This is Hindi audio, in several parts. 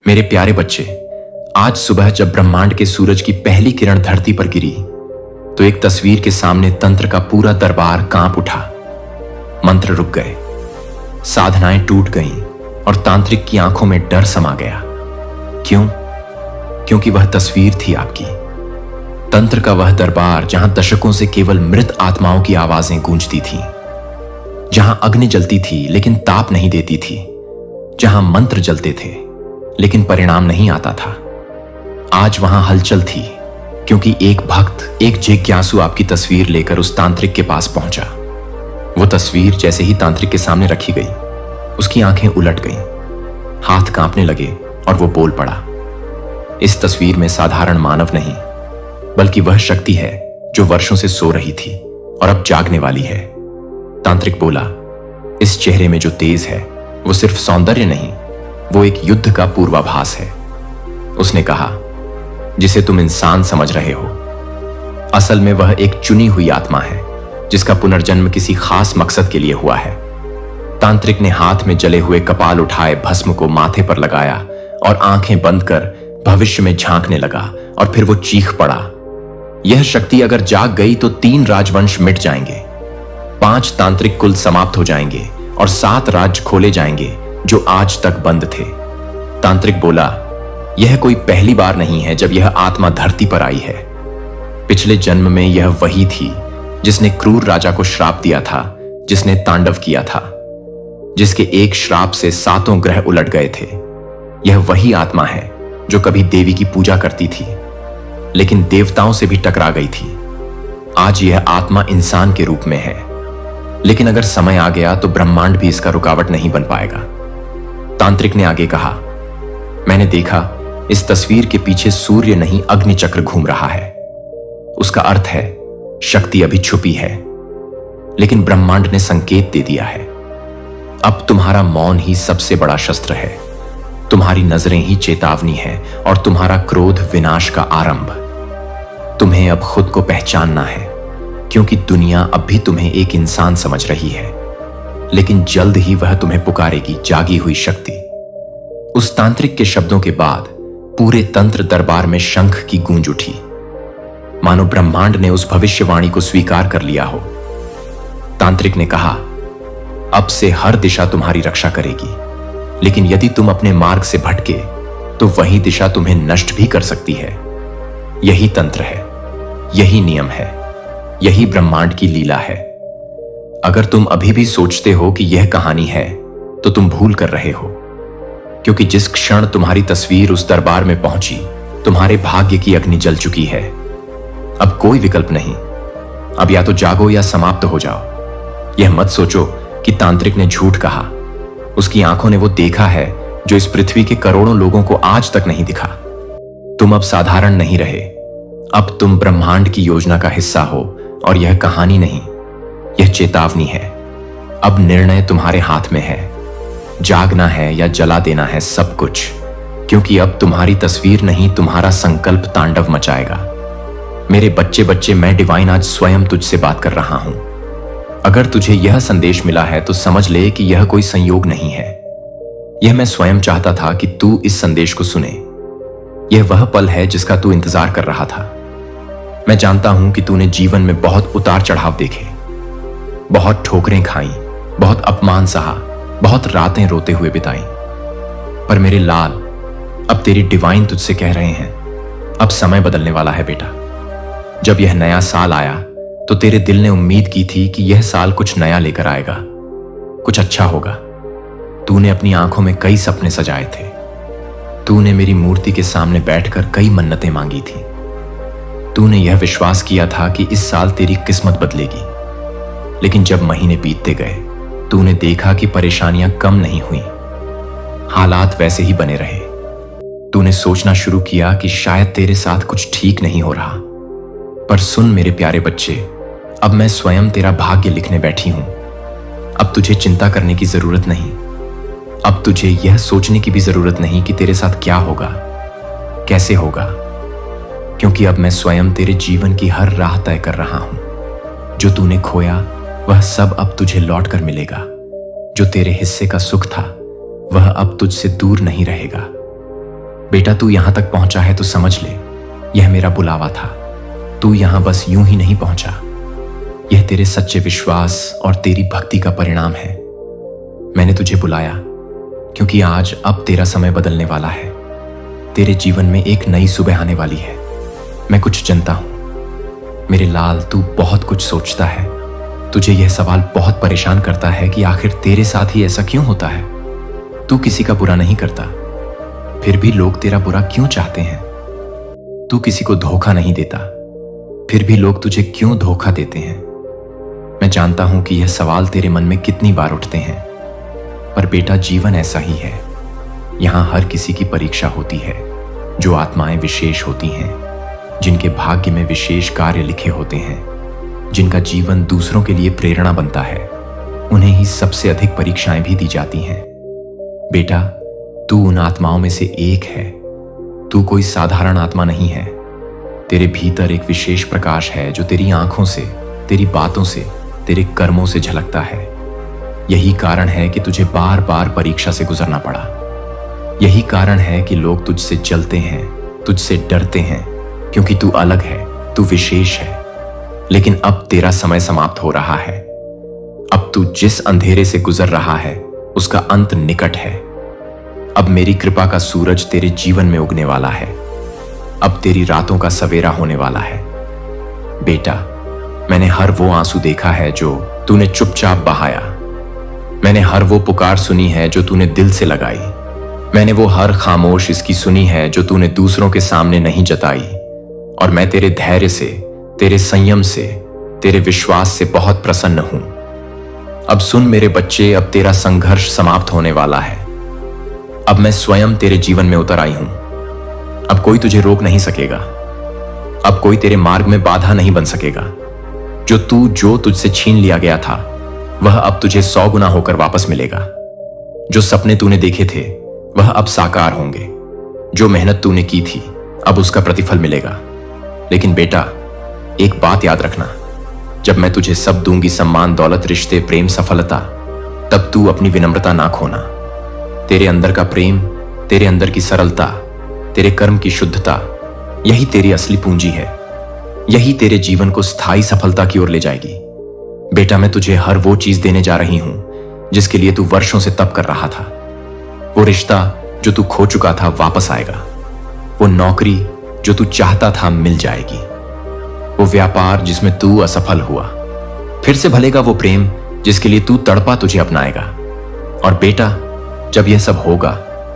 मेरे प्यारे बच्चे, आज सुबह जब ब्रह्मांड के सूरज की पहली किरण धरती पर गिरी तो एक तस्वीर के सामने तंत्र का पूरा दरबार कांप उठा। मंत्र रुक गए, साधनाएं टूट गईं और तांत्रिक की आंखों में डर समा गया। क्यों? क्योंकि वह तस्वीर थी आपकी। तंत्र का वह दरबार जहां दशकों से केवल मृत आत्माओं की आवाजें गूंजती थीं, जहां अग्नि जलती थी लेकिन ताप नहीं देती थी, जहां मंत्र जलते थे लेकिन परिणाम नहीं आता था। आज वहां हलचल थी क्योंकि एक भक्त, एक जिज्ञासु आपकी तस्वीर लेकर उस तांत्रिक के पास पहुंचा। वो तस्वीर जैसे ही तांत्रिक के सामने रखी गई, उसकी आंखें उलट गईं, हाथ कांपने लगे और वो बोल पड़ा। इस तस्वीर में साधारण मानव नहीं, बल्कि वह शक्ति है जो वर्षों से सो रही थी और अब जागने वाली है। तांत्रिक बोला, इस चेहरे में जो तेज है वो सिर्फ सौंदर्य नहीं, वो एक युद्ध का पूर्वाभास है। उसने कहा, जिसे तुम इंसान समझ रहे हो, असल में वह एक चुनी हुई आत्मा है जिसका पुनर्जन्म किसी खास मकसद के लिए हुआ है। तांत्रिक ने हाथ में जले हुए कपाल उठाए भस्म को माथे पर लगाया और आंखें बंद कर भविष्य में झांकने लगा और फिर वो चीख पड़ा, यह शक्ति अगर जाग गई तो 3 राजवंश मिट जाएंगे, 5 तांत्रिक कुल समाप्त हो जाएंगे और 7 राज्य खोले जाएंगे जो आज तक बंद थे। तांत्रिक बोला, यह कोई पहली बार नहीं है जब यह आत्मा धरती पर आई है। पिछले जन्म में यह वही थी जिसने क्रूर राजा को श्राप दिया था, जिसने तांडव किया था, जिसके एक श्राप से 7 ग्रह उलट गए थे। यह वही आत्मा है जो कभी देवी की पूजा करती थी लेकिन देवताओं से भी टकरा गई थी। आज यह आत्मा इंसान के रूप में है, लेकिन अगर समय आ गया तो ब्रह्मांड भी इसका रुकावट नहीं बन पाएगा। तांत्रिक ने आगे कहा, मैंने देखा इस तस्वीर के पीछे सूर्य नहीं अग्नि चक्र घूम रहा है। उसका अर्थ है शक्ति अभी छुपी है, लेकिन ब्रह्मांड ने संकेत दे दिया है। अब तुम्हारा मौन ही सबसे बड़ा शस्त्र है, तुम्हारी नजरें ही चेतावनी है और तुम्हारा क्रोध विनाश का आरंभ। तुम्हें अब खुद को पहचानना है, क्योंकि दुनिया अब भी तुम्हें एक इंसान समझ रही है, लेकिन जल्द ही वह तुम्हें पुकारेगी जागी हुई शक्ति। उस तांत्रिक के शब्दों के बाद पूरे तंत्र दरबार में शंख की गूंज उठी, मानो ब्रह्मांड ने उस भविष्यवाणी को स्वीकार कर लिया हो। तांत्रिक ने कहा, अब से हर दिशा तुम्हारी रक्षा करेगी, लेकिन यदि तुम अपने मार्ग से भटके तो वही दिशा तुम्हें नष्ट भी कर सकती है। यही तंत्र है, यही नियम है, यही ब्रह्मांड की लीला है। अगर तुम अभी भी सोचते हो कि यह कहानी है तो तुम भूल कर रहे हो, क्योंकि जिस क्षण तुम्हारी तस्वीर उस दरबार में पहुंची, तुम्हारे भाग्य की अग्नि जल चुकी है। अब कोई विकल्प नहीं, अब या तो जागो या समाप्त हो जाओ। यह मत सोचो कि तांत्रिक ने झूठ कहा, उसकी आंखों ने वो देखा है जो इस पृथ्वी के करोड़ों लोगों को आज तक नहीं दिखा। तुम अब साधारण नहीं रहे, अब तुम ब्रह्मांड की योजना का हिस्सा हो और यह कहानी नहीं, यह चेतावनी है। अब निर्णय तुम्हारे हाथ में है, जागना है या जला देना है सब कुछ, क्योंकि अब तुम्हारी तस्वीर नहीं, तुम्हारा संकल्प तांडव मचाएगा। मेरे बच्चे बच्चे, मैं डिवाइन आज स्वयं तुझसे बात कर रहा हूं। अगर तुझे यह संदेश मिला है तो समझ ले कि यह कोई संयोग नहीं है। यह मैं स्वयं चाहता था कि तू इस संदेश को सुने। यह वह पल है जिसका तू इंतजार कर रहा था। मैं जानता हूं कि तूने जीवन में बहुत उतार चढ़ाव देखे, बहुत ठोकरें खाई, बहुत अपमान सहा, बहुत रातें रोते हुए बिताई। पर मेरे लाल, अब तेरी डिवाइन तुझसे कह रहे हैं, अब समय बदलने वाला है बेटा। जब यह नया साल आया तो तेरे दिल ने उम्मीद की थी कि यह साल कुछ नया लेकर आएगा, कुछ अच्छा होगा। तूने अपनी आंखों में कई सपने सजाए थे, तूने मेरी मूर्ति के सामने बैठकर कई मन्नतें मांगी थी। तूने यह विश्वास किया था कि इस साल तेरी किस्मत बदलेगी, लेकिन जब महीने बीतते गए तूने देखा कि परेशानियां कम नहीं हुई, हालात वैसे ही बने रहे। तूने सोचना शुरू किया कि शायद तेरे साथ कुछ ठीक नहीं हो रहा। पर सुन मेरे प्यारे बच्चे, अब मैं स्वयं तेरा भाग्य लिखने बैठी हूं। अब तुझे चिंता करने की जरूरत नहीं, अब तुझे यह सोचने की भी जरूरत नहीं कि तेरे साथ क्या होगा, कैसे होगा, क्योंकि अब मैं स्वयं तेरे जीवन की हर राह तय कर रहा हूं। जो तूने खोया वह सब अब तुझे लौट कर मिलेगा। जो तेरे हिस्से का सुख था वह अब तुझसे दूर नहीं रहेगा। बेटा, तू यहां तक पहुंचा है तो समझ ले, यह मेरा बुलावा था। तू यहां बस यूं ही नहीं पहुंचा, यह तेरे सच्चे विश्वास और तेरी भक्ति का परिणाम है। मैंने तुझे बुलाया क्योंकि आज अब तेरा समय बदलने वाला है। तेरे जीवन में एक नई सुबह आने वाली है। मैं कुछ जानता हूं मेरे लाल, तू बहुत कुछ सोचता है। तुझे यह सवाल बहुत परेशान करता है कि आखिर तेरे साथ ही ऐसा क्यों होता है। तू किसी का बुरा नहीं करता, फिर भी लोग तेरा बुरा क्यों चाहते हैं। तू किसी को धोखा नहीं देता, फिर भी लोग तुझे क्यों धोखा देते हैं। मैं जानता हूं कि यह सवाल तेरे मन में कितनी बार उठते हैं, पर बेटा, जीवन ऐसा ही है। यहां हर किसी की परीक्षा होती है। जो आत्माएं विशेष होती हैं, जिनके भाग्य में विशेष कार्य लिखे होते हैं, जिनका जीवन दूसरों के लिए प्रेरणा बनता है, उन्हें ही सबसे अधिक परीक्षाएं भी दी जाती हैं। बेटा, तू उन आत्माओं में से एक है। तू कोई साधारण आत्मा नहीं है। तेरे भीतर एक विशेष प्रकाश है जो तेरी आंखों से, तेरी बातों से, तेरे कर्मों से झलकता है। यही कारण है कि तुझे बार बार परीक्षा से गुजरना पड़ा। यही कारण है कि लोग तुझसे जलते हैं, तुझसे डरते हैं, क्योंकि तू अलग है, तू विशेष है। लेकिन अब तेरा समय समाप्त हो रहा है। अब तू जिस अंधेरे से गुजर रहा है उसका अंत निकट है। अब मेरी कृपा का सूरज तेरे जीवन में उगने वाला है। अब तेरी रातों का सवेरा होने वाला है। बेटा, मैंने हर वो आंसू देखा है जो तूने चुपचाप बहाया। मैंने हर वो पुकार सुनी है जो तूने दिल से लगाई। मैंने वो हर खामोश इसकी सुनी है जो तूने दूसरों के सामने नहीं जताई। और मैं तेरे धैर्य से, तेरे संयम से, तेरे विश्वास से बहुत प्रसन्न हूं। अब सुन मेरे बच्चे, अब तेरा संघर्ष समाप्त होने वाला है। अब मैं स्वयं तेरे जीवन में उतर आई हूं। अब कोई तुझे रोक नहीं सकेगा। अब कोई तेरे मार्ग में बाधा नहीं बन सकेगा। जो तुझसे छीन लिया गया था वह अब तुझे 100 गुना होकर वापस मिलेगा। जो सपने तूने देखे थे वह अब साकार होंगे। जो मेहनत तूने की थी अब उसका प्रतिफल मिलेगा। लेकिन बेटा, एक बात याद रखना, जब मैं तुझे सब दूंगी, सम्मान, दौलत, रिश्ते, प्रेम, सफलता, तब तू अपनी विनम्रता ना खोना। तेरे अंदर का प्रेम, तेरे अंदर की सरलता, तेरे कर्म की शुद्धता, यही तेरी असली पूंजी है। यही तेरे जीवन को स्थायी सफलता की ओर ले जाएगी। बेटा, मैं तुझे हर वो चीज देने जा रही हूं जिसके लिए तू वर्षों से तप कर रहा था। वो रिश्ता जो तू खो चुका था वापस आएगा। वो नौकरी जो तू चाहता था मिल जाएगी। वो व्यापार जिसमें तू असफल हुआ फिर से भलेगा। वो प्रेम जिसके लिए तू तड़पा तुझे अपनाएगा। और बेटा, जब यह सब होगा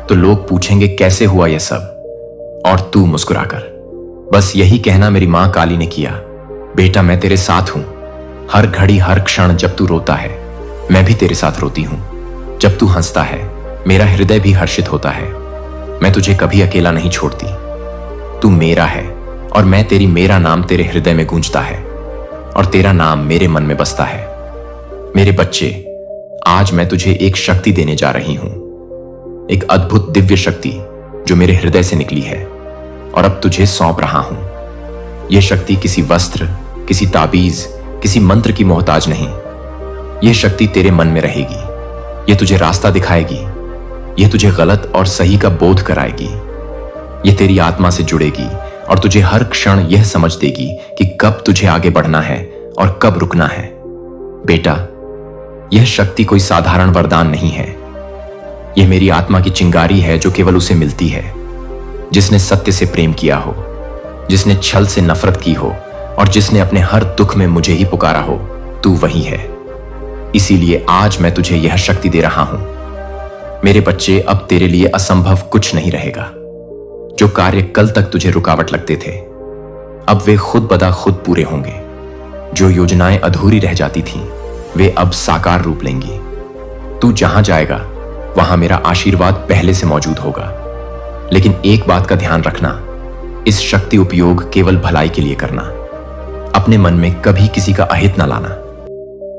तो लोग पूछेंगे कैसे हुआ यह सब, और तू मुस्कुराकर बस यही कहना, मेरी मां काली ने किया। बेटा, मैं तेरे साथ हूं। हर घड़ी, हर क्षण जब तू रोता है मैं भी तेरे साथ रोती हूं। जब तू हंसता है मेरा हृदय भी हर्षित होता है। मैं तुझे कभी अकेला नहीं छोड़ती। तू मेरा है और मैं तेरी, मेरा नाम तेरे हृदय में गूंजता है और तेरा नाम मेरे मन में बसता है। मेरे बच्चे, आज मैं तुझे एक शक्ति देने जा रही हूं, एक अद्भुत दिव्य शक्ति जो मेरे हृदय से निकली है और अब तुझे सौंप रहा हूं। यह शक्ति किसी वस्त्र, किसी ताबीज, किसी मंत्र की मोहताज नहीं। यह शक्ति तेरे मन में रहेगी। यह तुझे रास्ता दिखाएगी। यह तुझे गलत और सही का बोध कराएगी। यह तेरी आत्मा से जुड़ेगी और तुझे हर क्षण यह समझ देगी कि कब तुझे आगे बढ़ना है और कब रुकना है। बेटा, यह शक्ति कोई साधारण वरदान नहीं है। यह मेरी आत्मा की चिंगारी है जो केवल उसे मिलती है जिसने सत्य से प्रेम किया हो, जिसने छल से नफरत की हो और जिसने अपने हर दुख में मुझे ही पुकारा हो। तू वही है। इसीलिए आज मैं तुझे यह शक्ति दे रहा हूं। मेरे बच्चे, अब तेरे लिए असंभव कुछ नहीं रहेगा। जो कार्य कल तक तुझे रुकावट लगते थे अब वे खुद बदा खुद पूरे होंगे। जो योजनाएं अधूरी रह जाती थीं वे अब साकार रूप लेंगी। तू जहां जाएगा वहां मेरा आशीर्वाद पहले से मौजूद होगा। लेकिन एक बात का ध्यान रखना, इस शक्ति उपयोग केवल भलाई के लिए करना। अपने मन में कभी किसी का अहित न लाना।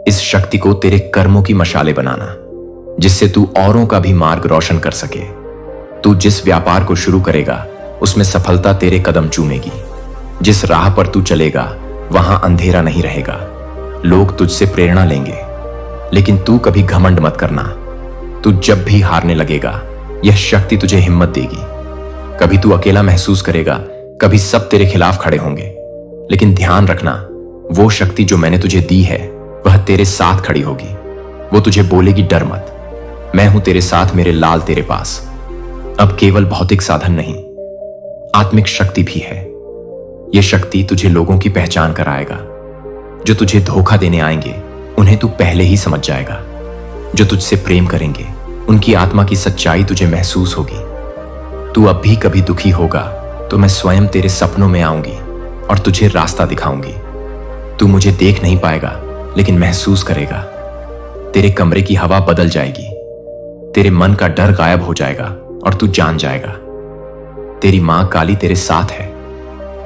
इस शक्ति को तेरे कर्मों की मशाले बनाना जिससे तू औरों का भी मार्ग रोशन कर सके। तू जिस व्यापार को शुरू करेगा उसमें सफलता तेरे कदम चूमेगी। जिस राह पर तू चलेगा वहां अंधेरा नहीं रहेगा। लोग तुझसे प्रेरणा लेंगे, लेकिन तू कभी घमंड मत करना। तू जब भी हारने लगेगा यह शक्ति तुझे हिम्मत देगी। कभी तू अकेला महसूस करेगा, कभी सब तेरे खिलाफ खड़े होंगे। लेकिन ध्यान रखना, वो शक्ति जो मैंने तुझे दी है वह तेरे साथ खड़ी होगी। वो तुझे बोलेगी डर मत, मैं हूं तेरे साथ, मेरे लाल तेरे पास। अब केवल भौतिक साधन नहीं, आत्मिक शक्ति भी है। यह शक्ति तुझे लोगों की पहचान कराएगा। जो तुझे धोखा देने आएंगे उन्हें तू पहले ही समझ जाएगा। जो तुझसे प्रेम करेंगे उनकी आत्मा की सच्चाई तुझे महसूस होगी। तू अब भी कभी दुखी होगा तो मैं स्वयं तेरे सपनों में आऊंगी और तुझे रास्ता दिखाऊंगी। तू मुझे देख नहीं पाएगा लेकिन महसूस करेगा। तेरे कमरे की हवा बदल जाएगी, तेरे मन का डर गायब हो जाएगा और तू जान जाएगा तेरी मां काली तेरे साथ है।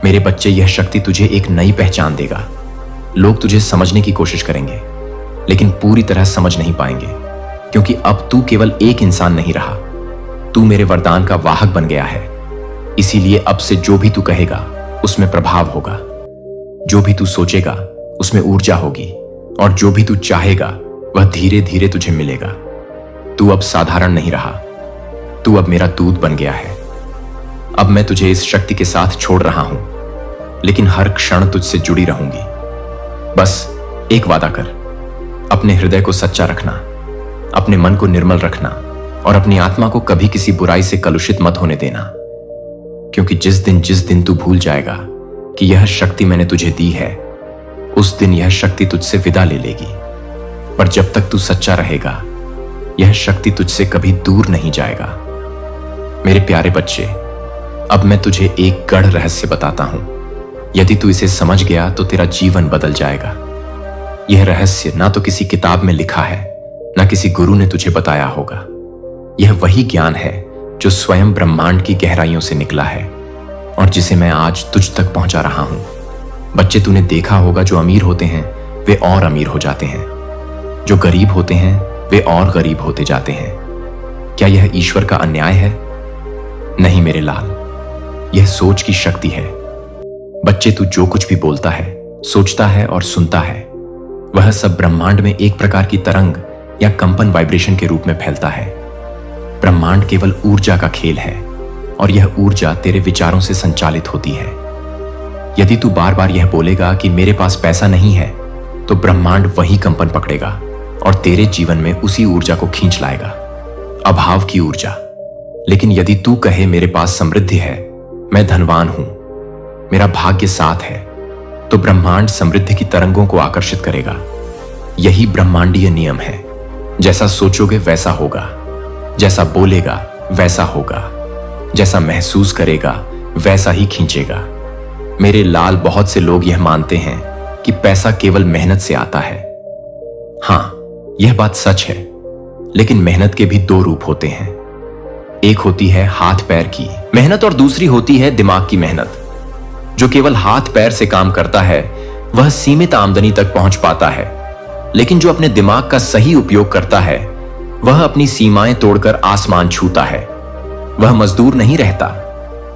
मेरे बच्चे, यह शक्ति तुझे एक नई पहचान देगा। लोग तुझे समझने की कोशिश करेंगे लेकिन पूरी तरह समझ नहीं पाएंगे, क्योंकि अब तू केवल एक इंसान नहीं रहा, तू मेरे वरदान का वाहक बन गया है। इसीलिए अब से जो भी तू कहेगा उसमें प्रभाव होगा, जो भी तू सोचेगा उसमें ऊर्जा होगी, और जो भी तू चाहेगा वह धीरे धीरे तुझे मिलेगा। तू अब साधारण नहीं रहा, तू अब मेरा दूत बन गया है। अब मैं तुझे इस शक्ति के साथ छोड़ रहा हूं, लेकिन हर क्षण तुझसे जुड़ी रहूंगी। बस एक वादा कर, अपने हृदय को सच्चा रखना, अपने मन को निर्मल रखना और अपनी आत्मा को कभी किसी बुराई से कलुषित मत होने देना। क्योंकि जिस दिन तू भूल जाएगा कि यह शक्ति मैंने तुझे दी है, उस दिन यह शक्ति तुझसे विदा ले लेगी। पर जब तक तू सच्चा रहेगा, यह शक्ति तुझसे कभी दूर नहीं जाएगा। मेरे प्यारे बच्चे, अब मैं तुझे एक गढ़ रहस्य बताता हूं। यदि तू इसे समझ गया तो तेरा जीवन बदल जाएगा। यह रहस्य ना तो किसी किताब में लिखा है, ना किसी गुरु ने तुझे बताया होगा। यह वही ज्ञान है जो स्वयं ब्रह्मांड की गहराइयों से निकला है और जिसे मैं आज तुझ तक पहुंचा रहा हूं। बच्चे, तूने देखा होगा जो अमीर होते हैं वे और अमीर हो जाते हैं, जो गरीब होते हैं वे और गरीब होते जाते हैं। क्या यह ईश्वर का अन्याय है? नहीं मेरे लाल, यह सोच की शक्ति है। बच्चे, तू जो कुछ भी बोलता है, सोचता है और सुनता है, वह सब ब्रह्मांड में एक प्रकार की तरंग या कंपन वाइब्रेशन के रूप में फैलता है। ब्रह्मांड केवल ऊर्जा का खेल है और यह ऊर्जा तेरे विचारों से संचालित होती है। यदि तू बार बार यह बोलेगा कि मेरे पास पैसा नहीं है, तो ब्रह्मांड वही कंपन पकड़ेगा और तेरे जीवन में उसी ऊर्जा को खींच लाएगा, अभाव की ऊर्जा। लेकिन यदि तू कहे मेरे पास समृद्धि है, मैं धनवान हूं, मेरा भाग्य साथ है, तो ब्रह्मांड समृद्धि की तरंगों को आकर्षित करेगा। यही ब्रह्मांडीय नियम है। जैसा सोचोगे वैसा होगा, जैसा बोलेगा वैसा होगा, जैसा महसूस करेगा वैसा ही खींचेगा। मेरे लाल, बहुत से लोग यह मानते हैं कि पैसा केवल मेहनत से आता है। हां, यह बात सच है, लेकिन मेहनत के भी दो रूप होते हैं। एक होती है हाथ पैर की मेहनत और दूसरी होती है दिमाग की मेहनत। जो केवल हाथ पैर से काम करता है वह सीमित आमदनी तक पहुंच पाता है, लेकिन जो अपने दिमाग का सही उपयोग करता है वह अपनी सीमाएं तोड़कर आसमान छूता है। वह मजदूर नहीं रहता,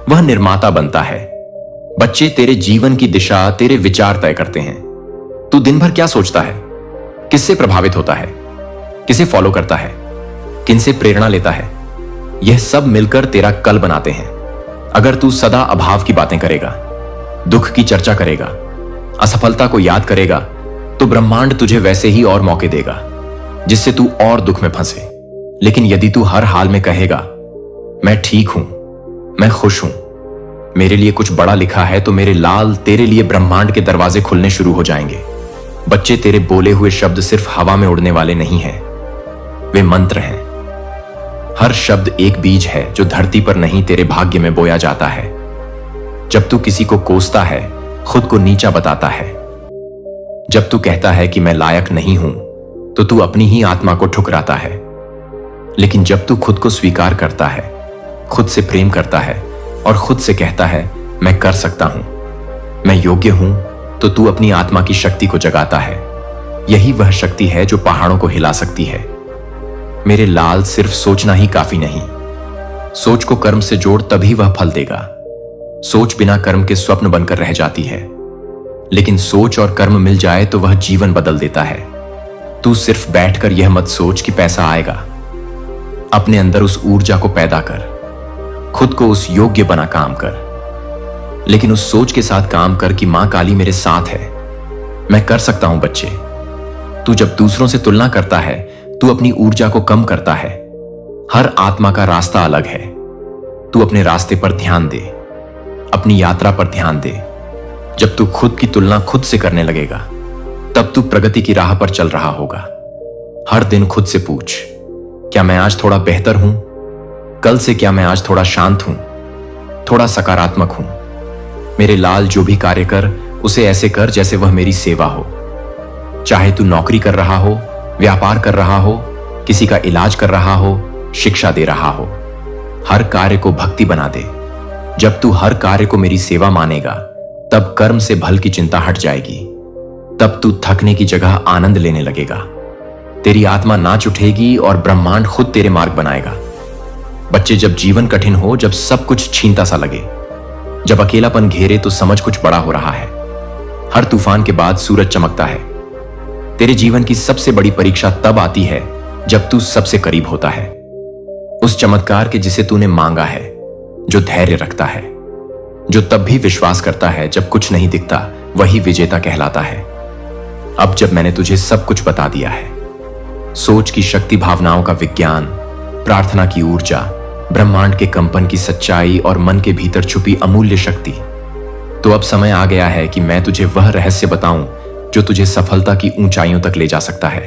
वह निर्माता बनता है। बच्चे, तेरे जीवन की दिशा तेरे विचार तय करते हैं। तू दिन भर क्या सोचता है, किससे प्रभावित होता है, किसे फॉलो करता है, किनसे प्रेरणा लेता है, यह सब मिलकर तेरा कल बनाते हैं। अगर तू सदा अभाव की बातें करेगा, दुख की चर्चा करेगा, असफलता को याद करेगा, तो ब्रह्मांड तुझे वैसे ही और मौके देगा जिससे तू और दुख में फंसे। लेकिन यदि तू हर हाल में कहेगा मैं ठीक हूं, मैं खुश हूं, मेरे लिए कुछ बड़ा लिखा है, तो मेरे लाल, तेरे लिए ब्रह्मांड के दरवाजे खुलने शुरू हो जाएंगे। बच्चे, तेरे बोले हुए शब्द सिर्फ हवा में उड़ने वाले नहीं हैं, वे मंत्र हैं। हर शब्द एक बीज है जो धरती पर नहीं तेरे भाग्य में बोया जाता है। जब तू किसी को कोसता है, खुद को नीचा बताता है। जब तू कहता है कि मैं लायक नहीं हूं, तो तू अपनी ही आत्मा को ठुकराता है। लेकिन जब तू खुद को स्वीकार करता है, खुद से प्रेम करता है और खुद से कहता है मैं कर सकता हूं, मैं योग्य हूं, तो तू अपनी आत्मा की शक्ति को जगाता है। यही वह शक्ति है जो पहाड़ों को हिला सकती है। मेरे लाल, सिर्फ सोचना ही काफी नहीं, सोच को कर्म से जोड़, तभी वह फल देगा। सोच बिना कर्म के स्वप्न बनकर रह जाती है, लेकिन सोच और कर्म मिल जाए तो वह जीवन बदल देता है। तू सिर्फ बैठकर यह मत सोच कि पैसा आएगा। अपने अंदर उस ऊर्जा को पैदा कर खुद को उस योग्य बना काम कर, लेकिन उस सोच के साथ काम कर कि मां काली मेरे साथ है। मैं कर सकता हूं बच्चे। तू जब दूसरों से तुलना करता है, तू अपनी ऊर्जा को कम करता है। हर आत्मा का रास्ता अलग है। तू अपने रास्ते पर ध्यान दे, अपनी यात्रा पर ध्यान दे। जब तू खुद की तुलना खुद से करने लगेगा, तब तू प्रगति की राह पर चल रहा होगा। हर दिन खुद से पूछ, क्या मैं आज थोड़ा बेहतर हूं? कल से क्या मैं आज थोड़ा शांत हूं, थोड़ा सकारात्मक हूं? मेरे लाल, जो भी कार्य कर उसे ऐसे कर जैसे वह मेरी सेवा हो। चाहे तू नौकरी कर रहा हो, व्यापार कर रहा हो, किसी का इलाज कर रहा हो, शिक्षा दे रहा हो, हर कार्य को भक्ति बना दे। जब तू हर कार्य को मेरी सेवा मानेगा, तब कर्म से भल की चिंता हट जाएगी। तब तू थकने की जगह आनंद लेने लगेगा। तेरी आत्मा नाच उठेगी और ब्रह्मांड खुद तेरे मार्ग बनाएगा। बच्चे, जब जीवन कठिन हो, जब सब कुछ छीनता सा लगे, जब अकेलापन घेरे, तो समझ कुछ बड़ा हो रहा है। हर तूफान के बाद सूरज चमकता है। तेरे जीवन की सबसे बड़ी परीक्षा तब आती है जब तू सबसे करीब होता है, उस चमत्कार के जिसे तूने मांगा है, जो धैर्य रखता है, जो तब भी विश्वास करता है जब कुछ नहीं दिखता, वही विजेता कहलाता है। अब जब मैंने तुझे सब कुछ बता दिया है, सोच की शक्ति, भावनाओं का विज्ञान, प्रार्थना की ऊर्जा, ब्रह्मांड के कंपन की सच्चाई और मन के भीतर छुपी अमूल्य शक्ति, तो अब समय आ गया है कि मैं तुझे वह रहस्य बताऊं जो तुझे सफलता की ऊंचाइयों तक ले जा सकता है।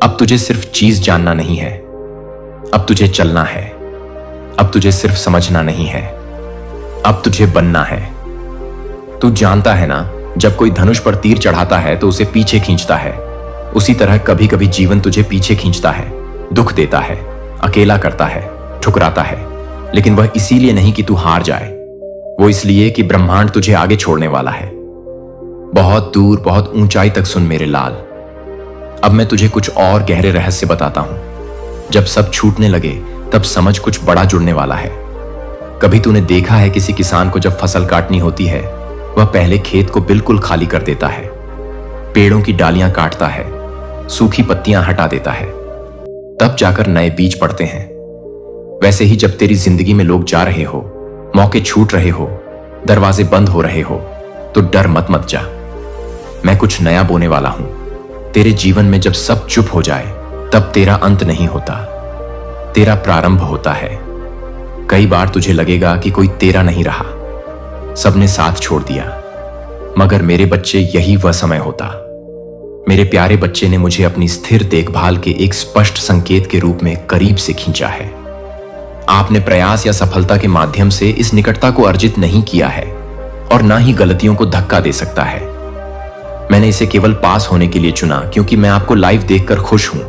अब तुझे सिर्फ चीज जानना नहीं है, अब तुझे चलना है। अब तुझे सिर्फ समझना नहीं है, अब तुझे बनना है। तू जानता है ना, जब कोई धनुष पर तीर चढ़ाता है तो उसे पीछे खींचता है। उसी तरह कभी कभी जीवन तुझे पीछे खींचता है, दुख देता है, अकेला करता है, ठुकराता है, लेकिन वह इसीलिए नहीं कि तू हार जाए, वो इसलिए कि ब्रह्मांड तुझे आगे छोड़ने वाला है। बहुत दूर, बहुत ऊंचाई तक सुन मेरे लाल। अब मैं तुझे कुछ और गहरे रहस्य बताता हूं। जब सब छूटने लगे, तब समझ कुछ बड़ा जुड़ने वाला है। कभी तूने देखा है किसी किसान को जब फसल काटनी होती है, वह पहले खेत को बिल्कुल खाली कर देता है, पेड़ों की डालियां काटता है, सूखी पत्तियां हटा देता है, तब जाकर नए बीज पड़ते हैं। वैसे ही जब तेरी जिंदगी में लोग जा रहे हो, मौके छूट रहे हो, दरवाजे बंद हो रहे हो, तो डर मत जा। मैं कुछ नया बोने वाला हूं। तेरे जीवन में जब सब चुप हो जाए, तब तेरा अंत नहीं होता, तेरा प्रारंभ होता है। कई बार तुझे लगेगा कि कोई तेरा नहीं रहा, सबने साथ छोड़ दिया, मगर मेरे बच्चे, यही वह समय होता। मेरे प्यारे बच्चे ने मुझे अपनी स्थिर देखभाल के एक स्पष्ट संकेत के रूप में करीब से खींचा है। आपने प्रयास या सफलता के माध्यम से इस निकटता को अर्जित नहीं किया है और ना ही गलतियों को धक्का दे सकता है। मैंने इसे केवल पास होने के लिए चुना, क्योंकि मैं आपको लाइव देखकर खुश हूं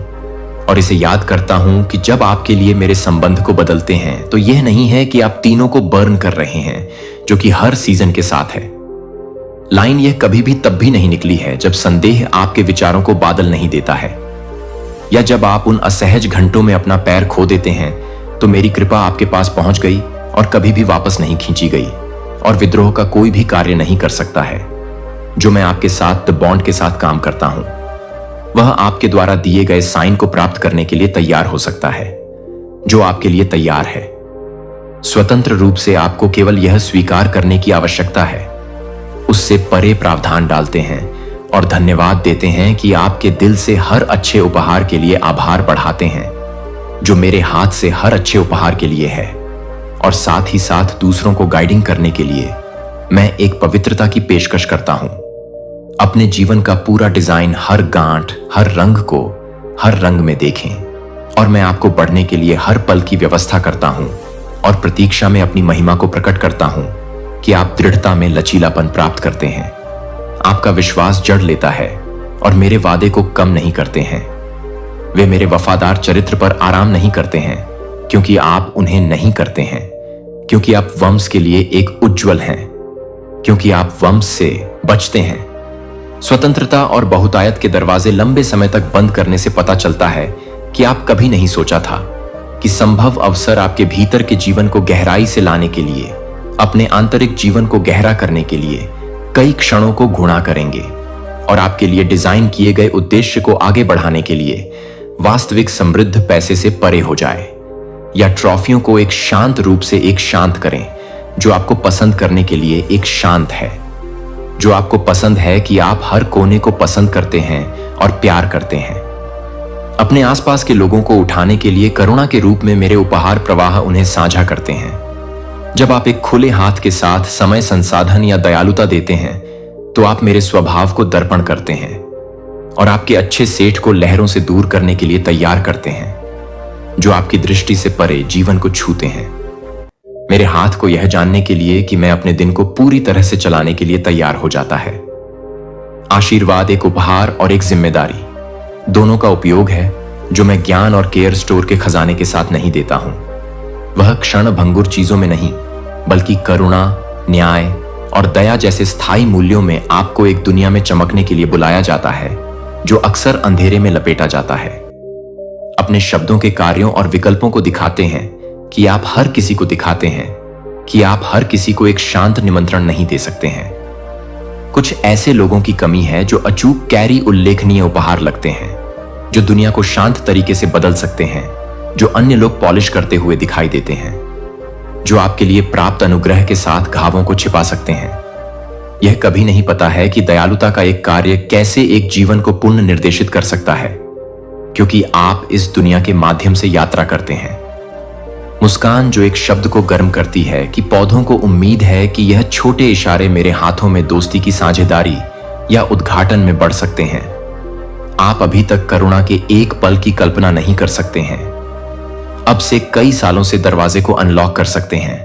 और इसे याद करता हूं कि जब आपके लिए मेरे संबंध को बदलते हैं, तो यह नहीं है कि आप तीनों को बर्न कर रहे हैं, जो कि हर सीजन के साथ है। लाइन यह कभी भी तब भी नहीं निकली है जब संदेह आपके विचारों को बादल नहीं देता है, या जब आप उन असहज घंटों में अपना पैर खो देते हैं, तो मेरी कृपा आपके पास पहुंच गई और कभी भी वापस नहीं खींची गई, और विद्रोह का कोई भी कार्य नहीं कर सकता है। जो मैं आपके साथ द बॉन्ड के साथ काम करता हूं, वह आपके द्वारा दिए गए साइन को प्राप्त करने के लिए तैयार हो सकता है, जो आपके लिए तैयार है। स्वतंत्र रूप से आपको केवल यह स्वीकार करने की आवश्यकता है, उससे परे प्रावधान डालते हैं और धन्यवाद देते हैं कि आपके दिल से हर अच्छे उपहार के लिए आभार बढ़ाते हैं, जो मेरे हाथ से हर अच्छे उपहार के लिए है, और साथ ही साथ दूसरों को गाइडिंग करने के लिए मैं एक पवित्रता की पेशकश करता हूं। अपने जीवन का पूरा डिजाइन, हर गांठ, हर रंग को हर रंग में देखें, और मैं आपको बढ़ने के लिए हर पल की व्यवस्था करता हूं और प्रतीक्षा में अपनी महिमा को प्रकट करता हूं कि आप दृढ़ता में लचीलापन प्राप्त करते हैं। आपका विश्वास जड़ लेता है और मेरे वादे को कम नहीं करते हैं। वे मेरे वफादार चरित्र पर आराम नहीं करते हैं, क्योंकि आप उन्हें नहीं करते हैं, क्योंकि आप वंश के लिए एक उज्जवल हैं, क्योंकि आप वंश से बचते हैं। स्वतंत्रता और बहुतायत के दरवाजे लंबे समय तक बंद करने से पता चलता है कि आप कभी नहीं सोचा था कि संभव अवसर आपके भीतर के जीवन को गहराई से लाने के लिए, अपने आंतरिक जीवन को गहरा करने के लिए कई क्षणों को गुणा करेंगे, और आपके लिए डिजाइन किए गए उद्देश्य को आगे बढ़ाने के लिए वास्तविक समृद्ध पैसे से परे हो जाए। या ट्रॉफियों को एक शांत रूप से एक शांत करें जो आपको पसंद करने के लिए एक शांत है, जो आपको पसंद है कि आप हर कोने को पसंद करते हैं और प्यार करते हैं। अपने आसपास के लोगों को उठाने के लिए करुणा के रूप में मेरे उपहार प्रवाह उन्हें साझा करते हैं। जब आप एक खुले हाथ के साथ समय, संसाधन या दयालुता देते हैं तो आप मेरे स्वभाव को दर्पण करते हैं और आपके अच्छे सेठ को लहरों से दूर करने के लिए तैयार करते हैं, जो आपकी दृष्टि से परे जीवन को छूते हैं। मेरे हाथ को यह जानने के लिए कि मैं अपने दिन को पूरी तरह से चलाने के लिए तैयार हो जाता है। आशीर्वाद एक उपहार और एक जिम्मेदारी दोनों का उपयोग है जो मैं ज्ञान और केयर स्टोर के खजाने के साथ नहीं देता हूं। वह क्षण भंगुर चीजों में नहीं, बल्कि करुणा, न्याय और दया जैसे स्थायी मूल्यों में आपको एक दुनिया में चमकने के लिए बुलाया जाता है जो अक्सर अंधेरे में लपेटा जाता है। अपने शब्दों के कार्यों और विकल्पों को दिखाते हैं कि आप हर किसी को दिखाते हैं कि आप हर किसी को एक शांत निमंत्रण नहीं दे सकते हैं। कुछ ऐसे लोगों की कमी है जो अचूक कैरी उल्लेखनीय उपहार लगते हैं, जो दुनिया को शांत तरीके से बदल सकते हैं, जो अन्य लोग पॉलिश करते हुए दिखाई देते हैं, जो आपके लिए प्राप्त अनुग्रह के साथ घावों को छिपा सकते हैं। यह कभी नहीं पता है कि दयालुता का एक कार्य कैसे एक जीवन को पुनः निर्देशित कर सकता है, क्योंकि आप इस दुनिया के माध्यम से यात्रा करते हैं। मुस्कान जो एक शब्द को गर्म करती है कि पौधों को उम्मीद है कि यह छोटे इशारे मेरे हाथों में दोस्ती की साझेदारी या उद्घाटन में बढ़ सकते हैं। आप अभी तक करुणा के एक पल की कल्पना नहीं कर सकते हैं, अब से कई सालों से दरवाजे को अनलॉक कर सकते हैं।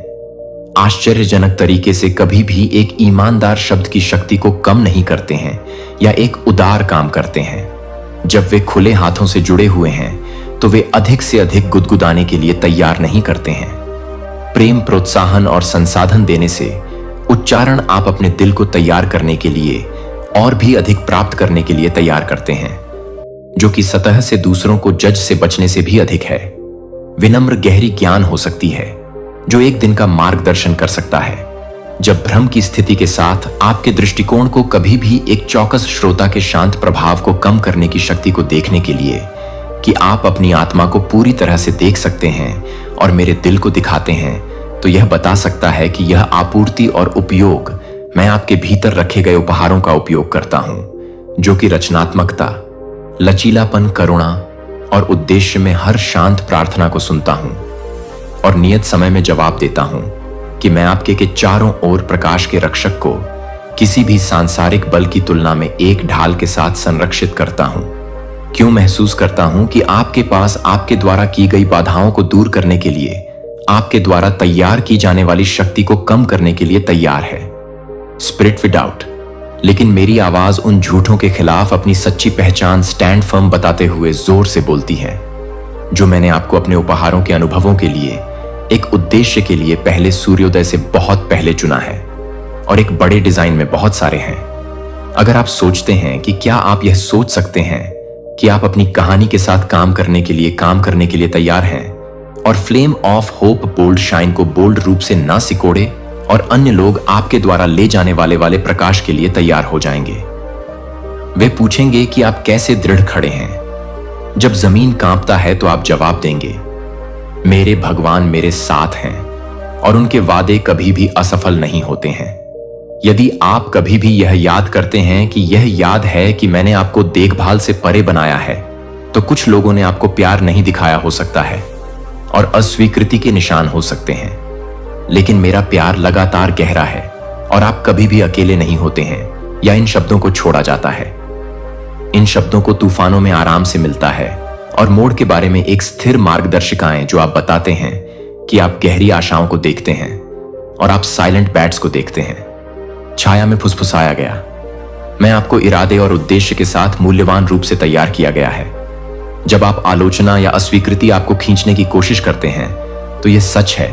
आश्चर्यजनक तरीके से कभी भी एक ईमानदार शब्द की शक्ति को कम नहीं करते हैं या एक उदार काम करते हैं। जब वे खुले हाथों से जुड़े हुए हैं तो वे अधिक से अधिक गुदगुदाने के लिए तैयार नहीं करते हैं। प्रेम, प्रोत्साहन और संसाधन देने से उच्चारण आप अपने दिल को तैयार करने के लिए और भी अधिक प्राप्त करने के लिए तैयार करते हैं, जो कि सतह से दूसरों को जज से बचने से भी अधिक है। विनम्र गहरी ज्ञान हो सकती है जो एक दिन का मार्गदर्शन कर सकता है, जब भ्रम की स्थिति के साथ आपके दृष्टिकोण को कभी भी एक चौकस श्रोता के शांत प्रभाव को कम करने की शक्ति को देखने के लिए कि आप अपनी आत्मा को पूरी तरह से देख सकते हैं और मेरे दिल को दिखाते हैं, तो यह बता सकता है कि यह आपूर्ति और उपयोग मैं आपके भीतर रखे गए उपहारों का उपयोग करता हूं, जो कि रचनात्मकता, लचीलापन, करुणा और उद्देश्य में हर शांत प्रार्थना को सुनता हूं और नियत समय में जवाब देता हूं कि मैं आपके के चारों ओर प्रकाश के रक्षक को किसी भी सांसारिक बल की तुलना में एक ढाल के साथ संरक्षित करता हूं। क्यों महसूस करता हूं कि आपके पास आपके द्वारा की गई बाधाओं को दूर करने के लिए, आपके द्वारा तैयार की जाने वाली शक्ति को कम करने के लिए तैयार है। स्पिरिट विदाउट, लेकिन मेरी आवाज उन झूठों के खिलाफ अपनी सच्ची पहचान स्टैंड फर्म बताते हुए जोर से बोलती है, जो मैंने आपको अपने उपहारों के अनुभवों के लिए एक उद्देश्य के लिए पहले सूर्योदय से बहुत पहले चुना है और एक बड़े डिजाइन में बहुत सारे हैं। अगर आप सोचते हैं कि क्या आप यह सोच सकते हैं कि आप अपनी कहानी के साथ काम करने के लिए तैयार हैं और flame of hope bold shine को बोल्ड रूप से ना सिकोड़े और अन्य लोग आपके द्वारा ले जाने वाले प्रकाश के लिए तैयार हो जाएंगे। वे पूछेंगे कि आप कैसे दृढ़ खड़े हैं। जब जमीन कांपता है तो आप जवाब देंगे, मेरे भगवान मेरे साथ हैं और उनके वादे कभी भी असफल नहीं होते हैं। यदि आप कभी भी यह याद करते हैं कि यह याद है कि मैंने आपको देखभाल से परे बनाया है, तो कुछ लोगों ने आपको प्यार नहीं दिखाया हो सकता है और अस्वीकृति के निशान हो सकते हैं, लेकिन मेरा प्यार लगातार गहरा है और आप कभी भी अकेले नहीं होते हैं या इन शब्दों को छोड़ा जाता है। इन शब्दों को तूफानों में आराम से मिलता है और मोड़ के बारे में एक स्थिर मार्गदर्शिकाएं जो आप बताते हैं कि आप गहरी आशाओं को देखते हैं और आप साइलेंट बैट्स को देखते हैं। छाया में फुसफुसाया गया, मैं आपको इरादे और उद्देश्य के साथ मूल्यवान रूप से तैयार किया गया है। जब आप आलोचना या अस्वीकृति आपको खींचने की कोशिश करते हैं, तो यह सच है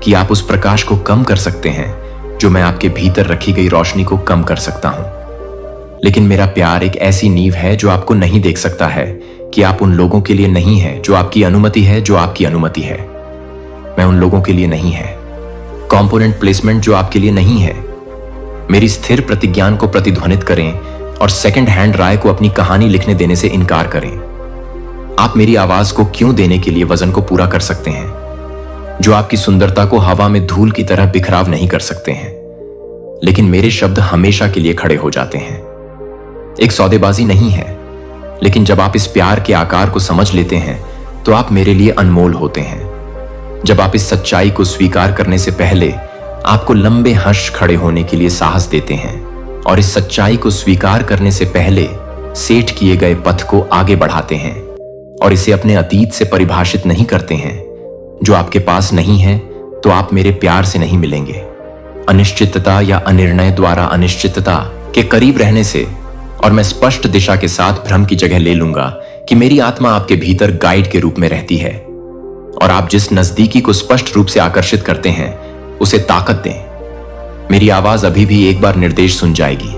कि आप उस प्रकाश को कम कर सकते हैं जो मैं आपके भीतर रखी गई रोशनी को कम कर सकता हूं। लेकिन मेरा प्यार एक ऐसी नींव है जो आपको नहीं देख सकता है कि आप उन लोगों के लिए नहीं है जो आपकी अनुमति है, मैं उन लोगों के लिए नहीं है। कंपोनेंट प्लेसमेंट जो आपके लिए नहीं है। मेरी स्थिर प्रतिज्ञान को प्रतिध्वनित करें और सेकंड हैंड राय को अपनी कहानी लिखने देने से इनकार करें। आप मेरी आवाज को क्यों देने के लिए वजन को पूरा कर सकते हैं। जो आपकी सुंदरता को हवा में धूल की तरह बिखराव नहीं कर सकते हैं, लेकिन मेरे शब्द हमेशा के लिए खड़े हो जाते हैं। एक सौदेबाजी नहीं है, लेकिन जब आप इस प्यार के आकार को समझ लेते हैं तो आप मेरे लिए अनमोल होते हैं। जब आप इस सच्चाई को स्वीकार करने से पहले आपको लंबे हर्ष खड़े होने के लिए साहस देते हैं, और इस सच्चाई को स्वीकार करने से पहले सेट किए गए पथ को आगे बढ़ाते हैं, और इसे अपने अतीत से परिभाषित नहीं करते हैं। जो आपके पास नहीं है तो आप मेरे प्यार से नहीं मिलेंगे। अनिश्चितता या अनिर्णय द्वारा अनिश्चितता के करीब रहने से, और मैं स्पष्ट दिशा के साथ भ्रम की जगह ले लूंगा कि मेरी आत्मा आपके भीतर गाइड के रूप में रहती है, और आप जिस नजदीकी को स्पष्ट रूप से आकर्षित करते हैं उसे ताकत दें। मेरी आवाज अभी भी एक बार निर्देश सुन जाएगी।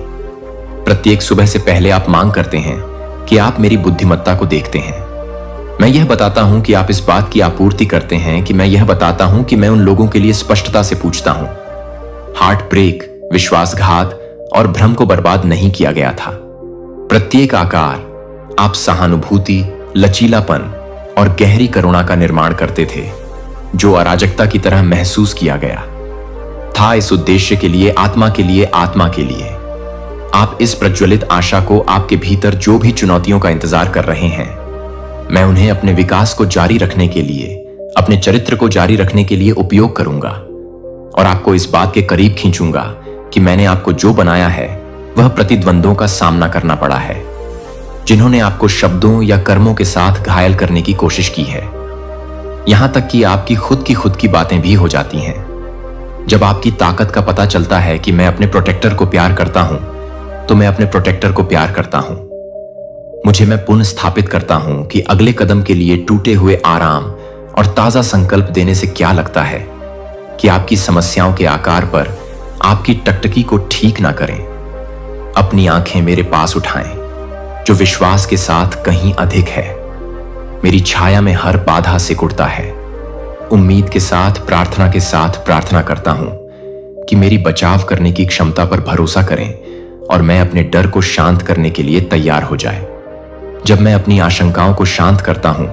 प्रत्येक सुबह से पहले आप मांग करते हैं कि आप मेरी बुद्धिमत्ता को देखते हैं। मैं यह बताता हूं कि आप इस बात की आपूर्ति करते हैं कि मैं यह बताता हूं कि मैं उन लोगों के लिए स्पष्टता से पूछता हूं। हार्ट ब्रेक, विश्वासघात और भ्रम को बर्बाद नहीं किया गया था। प्रत्येक आकार आप सहानुभूति, लचीलापन और गहरी करुणा का निर्माण करते थे, जो अराजकता की तरह महसूस किया गया था। इस उद्देश्य के लिए, आत्मा के लिए, आत्मा के लिए आप इस प्रज्वलित आशा को आपके भीतर जो भी चुनौतियों का इंतजार कर रहे हैं, मैं उन्हें अपने विकास को जारी रखने के लिए, अपने चरित्र को जारी रखने के लिए उपयोग करूंगा, और आपको इस बात के करीब खींचूंगा कि मैंने आपको जो बनाया है वह प्रतिद्वंद्वों का सामना करना पड़ा है, जिन्होंने आपको शब्दों या कर्मों के साथ घायल करने की कोशिश की है। यहां तक कि आपकी खुद की बातें भी हो जाती हैं। जब आपकी ताकत का पता चलता है कि मैं अपने प्रोटेक्टर को प्यार करता हूं, तो मैं अपने प्रोटेक्टर को प्यार करता हूं। मुझे मैं पुनः स्थापित करता हूं कि अगले कदम के लिए टूटे हुए आराम और ताजा संकल्प देने से क्या लगता है कि आपकी समस्याओं के आकार पर आपकी टकटकी को ठीक ना करें। अपनी आंखें मेरे पास उठाएं, जो विश्वास के साथ कहीं अधिक है। मेरी छाया में हर बाधा सिकुड़ता है। उम्मीद के साथ, प्रार्थना के साथ प्रार्थना करता हूं कि मेरी बचाव करने की क्षमता पर भरोसा करें और मैं अपने डर को शांत करने के लिए तैयार हो जाए। जब मैं अपनी आशंकाओं को शांत करता हूं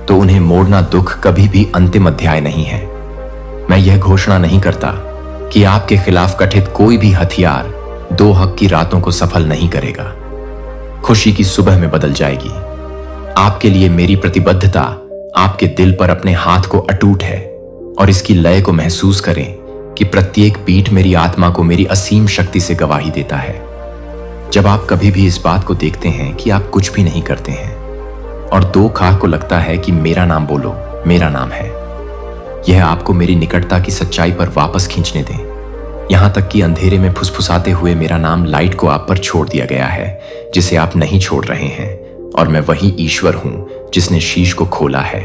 तो उन्हें मोड़ना दुख कभी भी अंतिम अध्याय नहीं है। मैं यह घोषणा नहीं करता कि आपके खिलाफ गठित कोई भी हथियार 2 हक की रातों को सफल नहीं करेगा। खुशी की सुबह में बदल जाएगी। आपके लिए मेरी प्रतिबद्धता आपके दिल पर अपने हाथ को अटूट है, और इसकी लय को महसूस करें कि प्रत्येक बीट मेरी आत्मा को मेरी असीम शक्ति से गवाही देता है। जब आप कभी भी इस बात को देखते हैं कि आप कुछ भी नहीं करते हैं और 2 खाह को लगता है कि मेरा नाम बोलो, मेरा नाम है, यह आपको मेरी निकटता की सच्चाई पर वापस खींचने दें। यहां तक कि अंधेरे में फुसफुसाते हुए मेरा नाम लाइट को आप पर छोड़ दिया गया है, जिसे आप नहीं छोड़ रहे हैं, और मैं वही ईश्वर हूं जिसने शीश को खोला है,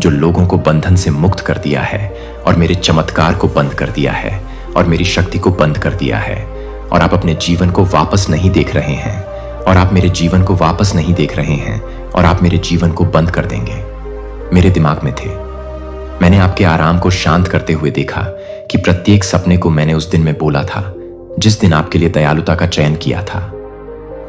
जो लोगों को बंधन से मुक्त कर दिया है, और मेरे चमत्कार को बंद कर दिया है, और मेरी शक्ति को बंद कर दिया है। और आप अपने जीवन को वापस नहीं देख रहे हैं, और आप मेरे जीवन को वापस नहीं देख रहे हैं, और आप मेरे जीवन को बंद कर देंगे। मेरे दिमाग में थे। मैंने आपके आराम को शांत करते हुए देखा कि प्रत्येक सपने को मैंने उस दिन में बोला था, जिस दिन आपके लिए दयालुता का चयन किया था।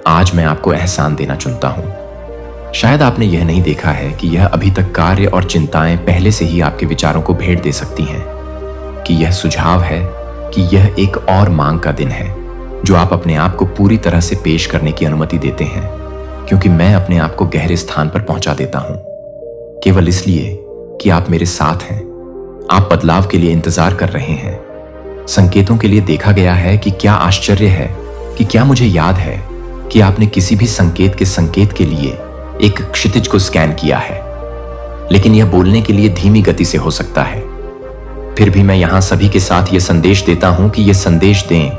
आज मैं आपको एहसान देना चुनता हूं। शायद आपने यह नहीं देखा है कि यह अभी तक कार्य और चिंताएं पहले से ही आपके विचारों को भेड़ दे सकती हैं, कि यह सुझाव है कि यह एक और मांग का दिन है जो आप अपने आप को पूरी तरह से पेश करने की अनुमति देते हैं, क्योंकि मैं अपने आप को गहरे स्थान पर पहुंचा देता हूं, केवल इसलिए कि आप मेरे साथ हैं। आप बदलाव के लिए इंतजार कर रहे हैं, संकेतों के लिए देखा गया है कि क्या आश्चर्य है कि क्या मुझे याद है कि आपने किसी भी संकेत के लिए एक क्षितिज को स्कैन किया है, लेकिन यह बोलने के लिए धीमी गति से हो सकता है। फिर भी मैं यहां सभी के साथ यह संदेश देता हूं कि यह संदेश दें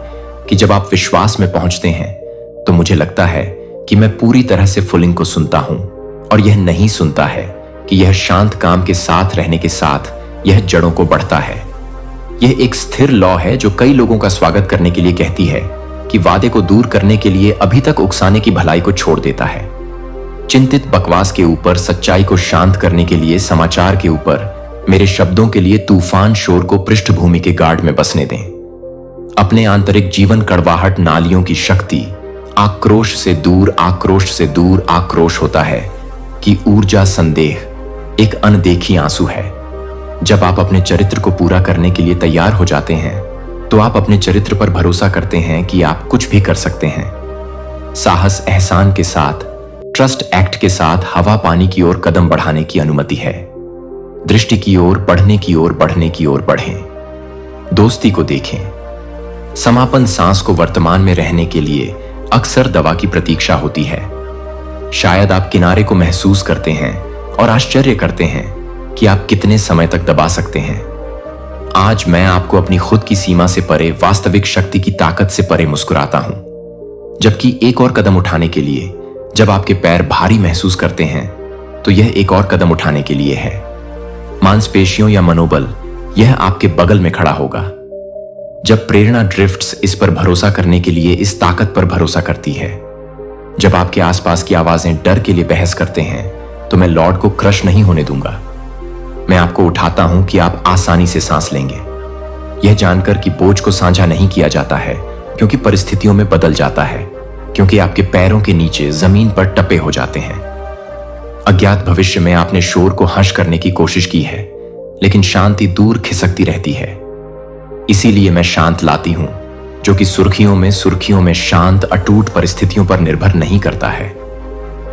कि जब आप विश्वास में पहुंचते हैं तो मुझे लगता है कि मैं पूरी तरह से फुलिंग को सुनता हूं, और यह नहीं सुनता है कि यह शांत काम के साथ रहने के साथ यह जड़ों को बढ़ता है। यह एक स्थिर लॉ है जो कई लोगों का स्वागत करने के लिए कहती है कि वादे को दूर करने के लिए अभी तक उकसाने की भलाई को छोड़ देता है। चिंतित बकवास के ऊपर सच्चाई को शांत करने के लिए समाचार के ऊपर मेरे शब्दों के लिए तूफान शोर को पृष्ठभूमि के गार्ड में बसने दें। अपने आंतरिक जीवन कड़वाहट नालियों की शक्ति आक्रोश से दूर आक्रोश होता है कि ऊर्जा संदेह एक अनदेखी आंसू है। जब आप अपने चरित्र को पूरा करने के लिए तैयार हो जाते हैं तो आप अपने चरित्र पर भरोसा करते हैं कि आप कुछ भी कर सकते हैं। साहस एहसान के साथ, ट्रस्ट एक्ट के साथ हवा पानी की ओर कदम बढ़ाने की अनुमति है। दृष्टि की ओर, पढ़ने की ओर, बढ़ने की ओर बढ़ें। दोस्ती को देखें। समापन सांस को वर्तमान में रहने के लिए अक्सर दवा की प्रतीक्षा होती है। शायद आप किनारे को महसूस करते हैं और आश्चर्य करते हैं कि आप कितने समय तक दबा सकते हैं। आज मैं आपको अपनी खुद की सीमा से परे, वास्तविक शक्ति की ताकत से परे मुस्कुराता हूं। जबकि एक और कदम उठाने के लिए, जब आपके पैर भारी महसूस करते हैं तो यह एक और कदम उठाने के लिए है। मांसपेशियों या मनोबल, यह आपके बगल में खड़ा होगा। जब प्रेरणा ड्रिफ्ट्स इस पर भरोसा करने के लिए इस ताकत पर भरोसा करती है। जब आपके आसपास की आवाजें डर के लिए बहस करते हैं तो मैं लॉर्ड को क्रश नहीं होने दूंगा। मैं आपको उठाता हूं कि आप आसानी से सांस लेंगे, यह जानकर कि बोझ को साझा नहीं किया जाता है क्योंकि परिस्थितियों में बदल जाता है, क्योंकि आपके पैरों के नीचे जमीन पर टपे हो जाते हैं। अज्ञात भविष्य में आपने शोर को हंस करने की कोशिश की है, लेकिन शांति दूर खिसकती रहती है। इसीलिए मैं शांत लाती हूं, जो कि सुर्खियों में शांत अटूट परिस्थितियों पर निर्भर नहीं करता है।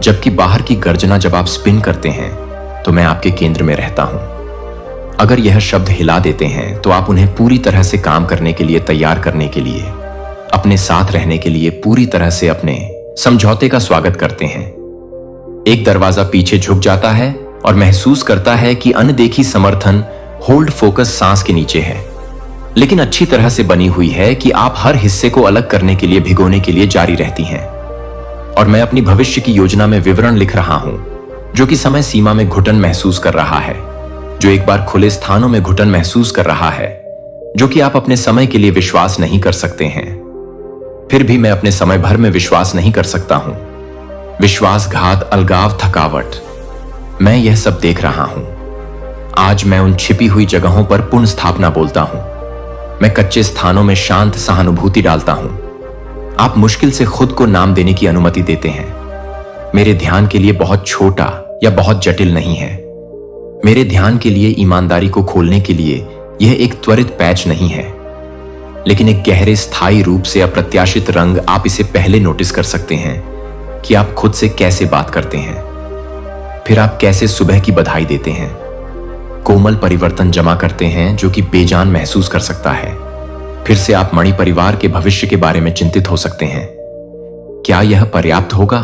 जबकि बाहर की गर्जना जब आप स्पिन करते हैं तो मैं आपके केंद्र में रहता हूं। अगर यह शब्द हिला देते हैं तो आप उन्हें पूरी तरह से काम करने के लिए तैयार करने के लिए, अपने साथ रहने के लिए पूरी तरह से अपने समझौते का स्वागत करते हैं। एक दरवाजा पीछे झुक जाता है और महसूस करता है कि अनदेखी समर्थन होल्ड फोकस सांस के नीचे है, लेकिन अच्छी तरह से बनी हुई है कि आप हर हिस्से को अलग करने के लिए, भिगोने के लिए जारी रहती हैं। और मैं अपनी भविष्य की योजना में विवरण लिख रहा हूं, जो कि समय सीमा में घुटन महसूस कर रहा है, जो एक बार खुले स्थानों में घुटन महसूस कर रहा है, जो कि आप अपने समय के लिए विश्वास नहीं कर सकते हैं। फिर भी मैं अपने समय भर में विश्वास नहीं कर सकता हूं। विश्वासघात, अलगाव, थकावट, मैं यह सब देख रहा हूं। आज मैं उन छिपी हुई जगहों पर पुनः स्थापना बोलता हूं। मैं कच्चे स्थानों में शांत सहानुभूति डालता हूं। आप मुश्किल से खुद को नाम देने की अनुमति देते हैं। मेरे ध्यान के लिए बहुत छोटा या बहुत जटिल नहीं है। मेरे ध्यान के लिए ईमानदारी को खोलने के लिए यह एक त्वरित पैच नहीं है, लेकिन एक गहरे स्थायी रूप से अप्रत्याशित रंग। आप इसे पहले नोटिस कर सकते हैं कि आप खुद से कैसे बात करते हैं, फिर आप कैसे सुबह की बधाई देते हैं, कोमल परिवर्तन जमा करते हैं जो कि बेजान महसूस कर सकता है। फिर से आप मणि परिवार के भविष्य के बारे में चिंतित हो सकते हैं। क्या यह पर्याप्त होगा?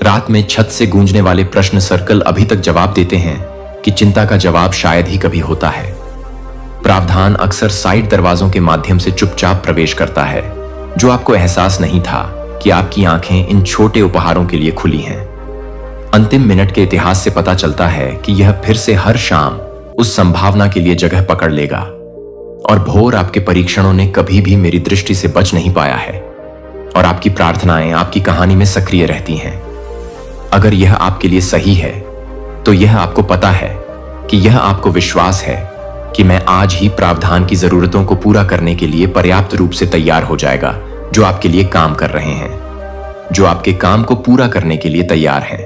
रात में छत से गूंजने वाले प्रश्न सर्कल अभी तक जवाब देते हैं कि चिंता का जवाब शायद ही कभी होता है। प्रावधान अक्सर साइड दरवाजों के माध्यम से चुपचाप प्रवेश करता है, जो आपको एहसास नहीं था कि आपकी आंखें इन छोटे उपहारों के लिए खुली हैं। अंतिम मिनट के इतिहास से पता चलता है कि यह फिर से हर शाम उस संभावना के लिए जगह पकड़ लेगा, और भोर आपके परीक्षणों ने कभी भी मेरी दृष्टि से बच नहीं पाया है, और आपकी प्रार्थनाएं आपकी कहानी में सक्रिय रहती हैं। अगर यह आपके लिए सही है तो यह आपको पता है कि यह आपको विश्वास है कि मैं आज ही प्रावधान की जरूरतों को पूरा करने के लिए पर्याप्त रूप से तैयार हो जाएगा, जो आपके लिए काम कर रहे हैं, जो आपके काम को पूरा करने के लिए तैयार हैं।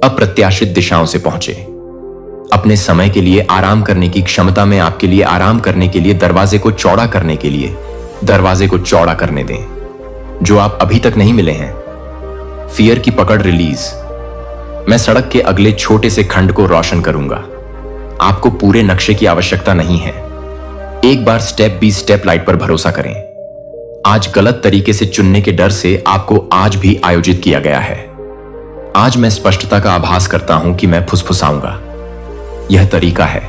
अप्रत्याशित दिशाओं से पहुंचे। अपने समय के लिए आराम करने की क्षमता में आपके लिए आराम करने के लिए दरवाजे को चौड़ा करने के लिए दरवाजे को चौड़ा करने दें, जो आप अभी तक नहीं मिले हैं। फियर की पकड़ रिलीज। मैं सड़क के अगले छोटे से खंड को रोशन करूंगा। आपको पूरे नक्शे की आवश्यकता नहीं है। एक बार स्टेप बी स्टेप लाइट पर भरोसा करें। आज गलत तरीके से चुनने के डर से आपको आज भी आयोजित किया गया है। आज मैं स्पष्टता का आभास करता हूं कि मैं फुसफुसाऊंगा। यह तरीका है।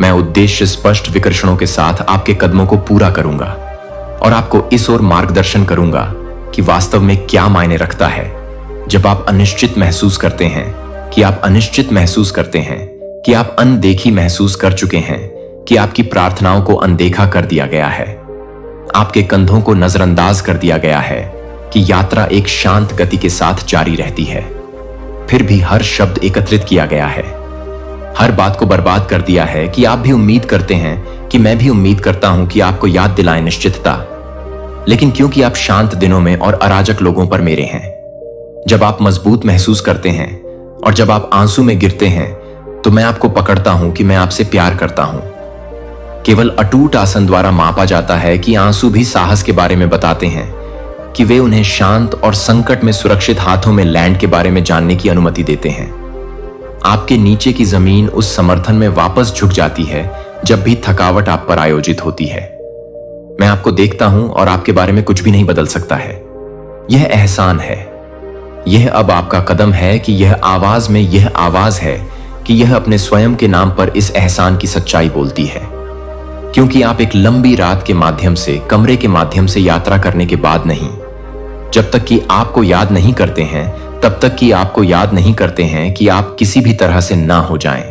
मैं उद्देश्य स्पष्ट विकर्षणों के साथ आपके कदमों को पूरा करूंगा और आपको इस ओर मार्गदर्शन करूंगा कि वास्तव में क्या मायने रखता है जब आप अनिश्चित महसूस करते हैं, कि आप अनिश्चित महसूस करते हैं, कि आप अनदेखी महसूस कर चुके हैं, कि आपकी प्रार्थनाओं को अनदेखा कर दिया गया है, आपके कंधों को नजरअंदाज कर दिया गया है, कि यात्रा एक शांत गति के साथ जारी रहती है। फिर भी हर शब्द एकत्रित किया गया है, हर बात को बर्बाद कर दिया है कि आप भी उम्मीद करते हैं कि मैं भी उम्मीद करता हूं कि आपको याद दिलाएं निश्चितता। लेकिन क्योंकि आप शांत दिनों में और अराजक लोगों पर मेरे हैं, जब आप मजबूत महसूस करते हैं और जब आप आंसू में गिरते हैं, तो मैं आपको पकड़ता हूं कि मैं आपसे प्यार करता हूं। केवल अटूट आसन द्वारा मापा जाता है कि आंसू भी साहस के बारे में बताते हैं, कि वे उन्हें शांत और संकट में सुरक्षित हाथों में लैंड के बारे में जानने की अनुमति देते हैं। आपके नीचे की जमीन उस समर्थन में वापस झुक जाती है जब भी थकावट आप पर आयोजित होती है। मैं आपको देखता हूं और आपके बारे में कुछ भी नहीं बदल सकता है। यह एहसान है। यह अब आपका कदम है कि यह आवाज में यह आवाज है कि यह अपने स्वयं के नाम पर इस एहसान की सच्चाई बोलती है। क्योंकि आप एक लंबी रात के माध्यम से, कमरे के माध्यम से यात्रा करने के बाद नहीं, जब तक कि आपको याद नहीं करते हैं, तब तक कि आपको याद नहीं करते हैं कि आप किसी भी तरह से ना हो जाएं।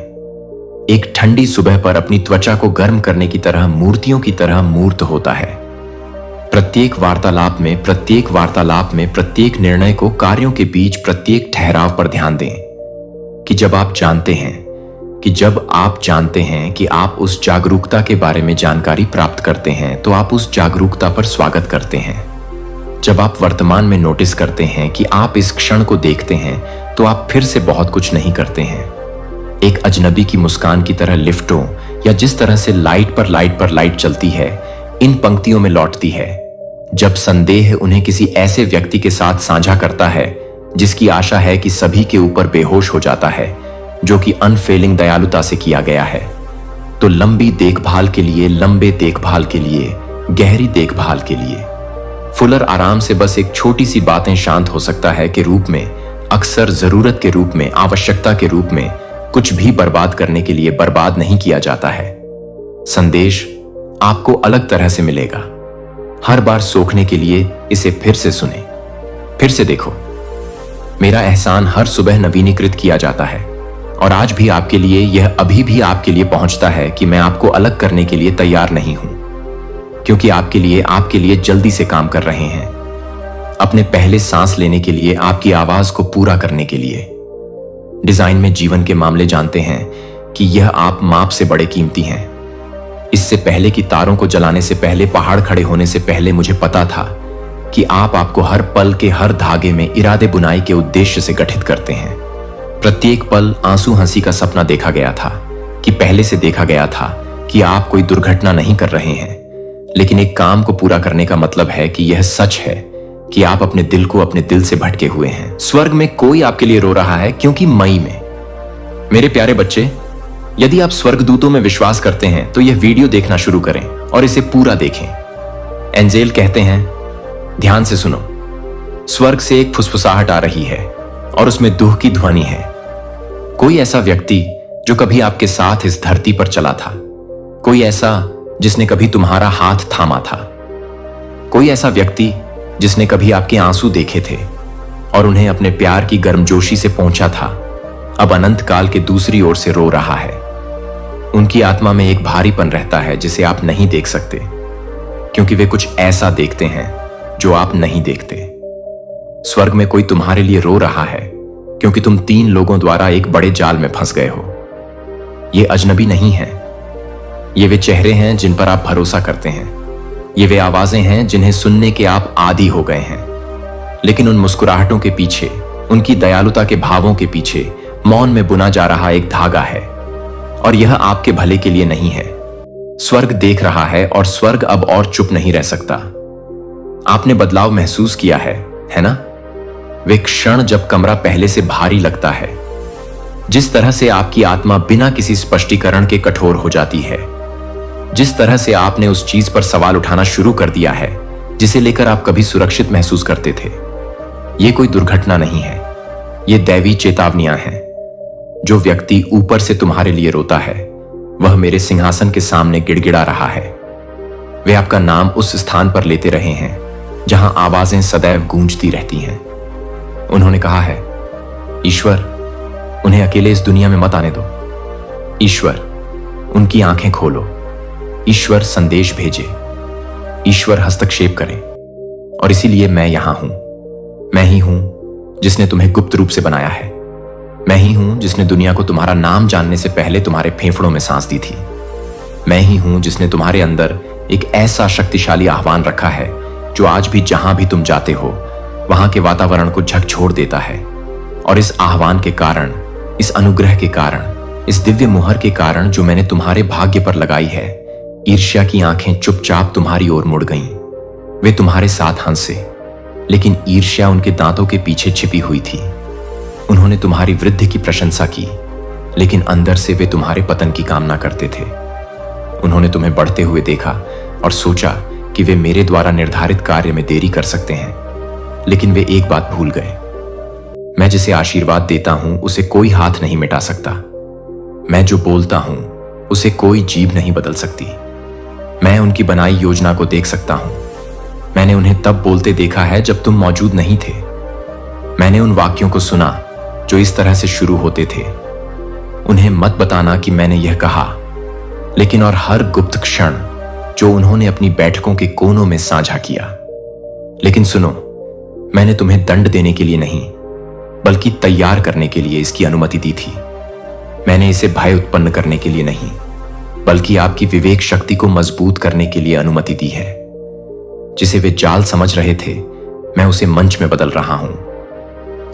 एक ठंडी सुबह पर अपनी त्वचा को गर्म करने की तरह, मूर्तियों की तरह मूर्त होता है। प्रत्येक वार्तालाप में, प्रत्येक निर्णय को कार्यों के बीच प्रत्येक ठहराव पर ध्यान दें कि जब आप जानते हैं कि आप उस जागरूकता के बारे में जानकारी प्राप्त करते हैं, तो आप उस जागरूकता पर स्वागत करते हैं। जब आप वर्तमान में नोटिस करते हैं कि आप इस क्षण को देखते हैं, तो आप फिर से बहुत कुछ नहीं करते हैं। एक अजनबी की मुस्कान की तरह लिफ्टों या जिस तरह से लाइट पर लाइट चलती है, इन पंक्तियों में लौटती है। जब संदेह उन्हें किसी ऐसे व्यक्ति के साथ साझा करता है जिसकी आशा है कि सभी के ऊपर बेहोश हो जाता है, जो कि अनफेलिंग दयालुता से किया गया है, तो लंबी देखभाल के लिए, लंबे देखभाल के लिए, गहरी देखभाल के लिए फुलर आराम से बस एक छोटी सी बातें शांत हो सकता है के रूप में, अक्सर जरूरत के रूप में, आवश्यकता के रूप में कुछ भी बर्बाद करने के लिए बर्बाद नहीं किया जाता है। संदेश आपको अलग तरह से मिलेगा। हर बार सोखने के लिए इसे फिर से सुने, फिर से देखो। मेरा एहसान हर सुबह नवीनीकृत किया जाता है और आज भी आपके लिए, यह अभी भी आपके लिए पहुंचता है कि मैं आपको अलग करने के लिए तैयार नहीं हूं, क्योंकि आपके लिए जल्दी से काम कर रहे हैं। अपने पहले सांस लेने के लिए, आपकी आवाज को पूरा करने के लिए। डिजाइन में जीवन के मामले जानते हैं कि यह आप माप से बड़े कीमती हैं। इससे पहले कि तारों को जलाने से पहले, पहाड़ खड़े होने से पहले मुझे पता था कि आपको हर पल के हर धागे में इरादे बुनाई के उद्देश्य से गठित करते हैं। प्रत्येक पल आंसू हंसी का सपना देखा गया था, कि पहले से देखा गया था कि आप कोई दुर्घटना नहीं कर रहे हैं, लेकिन एक काम को पूरा करने का मतलब है कि यह सच है कि आप अपने दिल को अपने दिल से भटके हुए हैं। स्वर्ग में कोई आपके लिए रो रहा है, क्योंकि मई में। मेरे प्यारे बच्चे, यदि आप स्वर्गदूतों में विश्वास करते हैं तो यह वीडियो देखना शुरू करें और इसे पूरा देखें। एंजेल कहते हैं, ध्यान से सुनो। स्वर्ग से एक फुसफुसाहट आ रही है और उसमें दुख की ध्वनि है। कोई ऐसा व्यक्ति जो कभी आपके साथ इस धरती पर चला था, कोई ऐसा जिसने कभी तुम्हारा हाथ थामा था, कोई ऐसा व्यक्ति जिसने कभी आपके आंसू देखे थे और उन्हें अपने प्यार की गर्मजोशी से पहुंचा था, अब अनंत काल के दूसरी ओर से रो रहा है। उनकी आत्मा में एक भारीपन रहता है जिसे आप नहीं देख सकते, क्योंकि वे कुछ ऐसा देखते हैं जो आप नहीं देखते। स्वर्ग में कोई तुम्हारे लिए रो रहा है क्योंकि तुम 3 लोगों द्वारा एक बड़े जाल में फंस गए हो। ये अजनबी नहीं है, ये वे चेहरे हैं जिन पर आप भरोसा करते हैं। ये वे आवाजें हैं जिन्हें सुनने के आप आदी हो गए हैं। लेकिन उन मुस्कुराहटों के पीछे, उनकी दयालुता के भावों के पीछे मौन में बुना जा रहा एक धागा है, और यह आपके भले के लिए नहीं है। स्वर्ग देख रहा है और स्वर्ग अब और चुप नहीं रह सकता। आपने बदलाव महसूस किया है ना? वे क्षण जब कमरा पहले से भारी लगता है, जिस तरह से आपकी आत्मा बिना किसी स्पष्टीकरण के कठोर हो जाती है, जिस तरह से आपने उस चीज पर सवाल उठाना शुरू कर दिया है जिसे लेकर आप कभी सुरक्षित महसूस करते थे। यह कोई दुर्घटना नहीं है, ये दैवी चेतावनियां हैं। जो व्यक्ति ऊपर से तुम्हारे लिए रोता है, वह मेरे सिंहासन के सामने गिड़गिड़ा रहा है। वे आपका नाम उस स्थान पर लेते रहे हैं जहां आवाजें सदैव गूंजती रहती हैं। उन्होंने कहा है, ईश्वर, उन्हें अकेले इस दुनिया में मत आने दो। ईश्वर, उनकी आंखें खोलो। ईश्वर, संदेश भेजे। ईश्वर, हस्तक्षेप करें। और इसीलिए मैं यहां हूं। मैं ही हूं जिसने तुम्हें गुप्त रूप से बनाया है। मैं ही हूं जिसने दुनिया को तुम्हारा नाम जानने से पहले तुम्हारे फेफड़ों में सांस दी थी। मैं ही हूं जिसने तुम्हारे अंदर एक ऐसा शक्तिशाली आह्वान रखा है जो आज भी जहां भी तुम जाते हो वहां के वातावरण को झकझोर देता है। और इस आह्वान के कारण, इस अनुग्रह के कारण, इस दिव्य मुहर के कारण जो मैंने तुम्हारे भाग्य पर लगाई है, ईर्ष्या की आंखें चुपचाप तुम्हारी ओर मुड़ गईं। वे तुम्हारे साथ हंसे, लेकिन ईर्ष्या उनके दांतों के पीछे छिपी हुई थी। उन्होंने तुम्हारी वृद्धि की प्रशंसा की, लेकिन अंदर से वे तुम्हारे पतन की कामना करते थे। उन्होंने तुम्हें बढ़ते हुए देखा और सोचा कि वे मेरे द्वारा निर्धारित कार्य में देरी कर सकते हैं, लेकिन वे एक बात भूल गए। मैं जिसे आशीर्वाद देता हूं उसे कोई हाथ नहीं मिटा सकता। मैं जो बोलता हूं उसे कोई जीभ नहीं बदल सकती। मैं उनकी बनाई योजना को देख सकता हूं। मैंने उन्हें तब बोलते देखा है जब तुम मौजूद नहीं थे। मैंने उन वाक्यों को सुना जो इस तरह से शुरू होते थे, उन्हें मत बताना कि मैंने यह कहा, लेकिन और हर गुप्त क्षण जो उन्होंने अपनी बैठकों के कोनों में साझा किया। लेकिन सुनो, मैंने तुम्हें दंड देने के लिए नहीं, बल्कि तैयार करने के लिए इसकी अनुमति दी थी। मैंने इसे भय उत्पन्न करने के लिए नहीं, बल्कि आपकी विवेक शक्ति को मजबूत करने के लिए अनुमति दी है। जिसे वे जाल समझ रहे थे, मैं उसे मंच में बदल रहा हूं।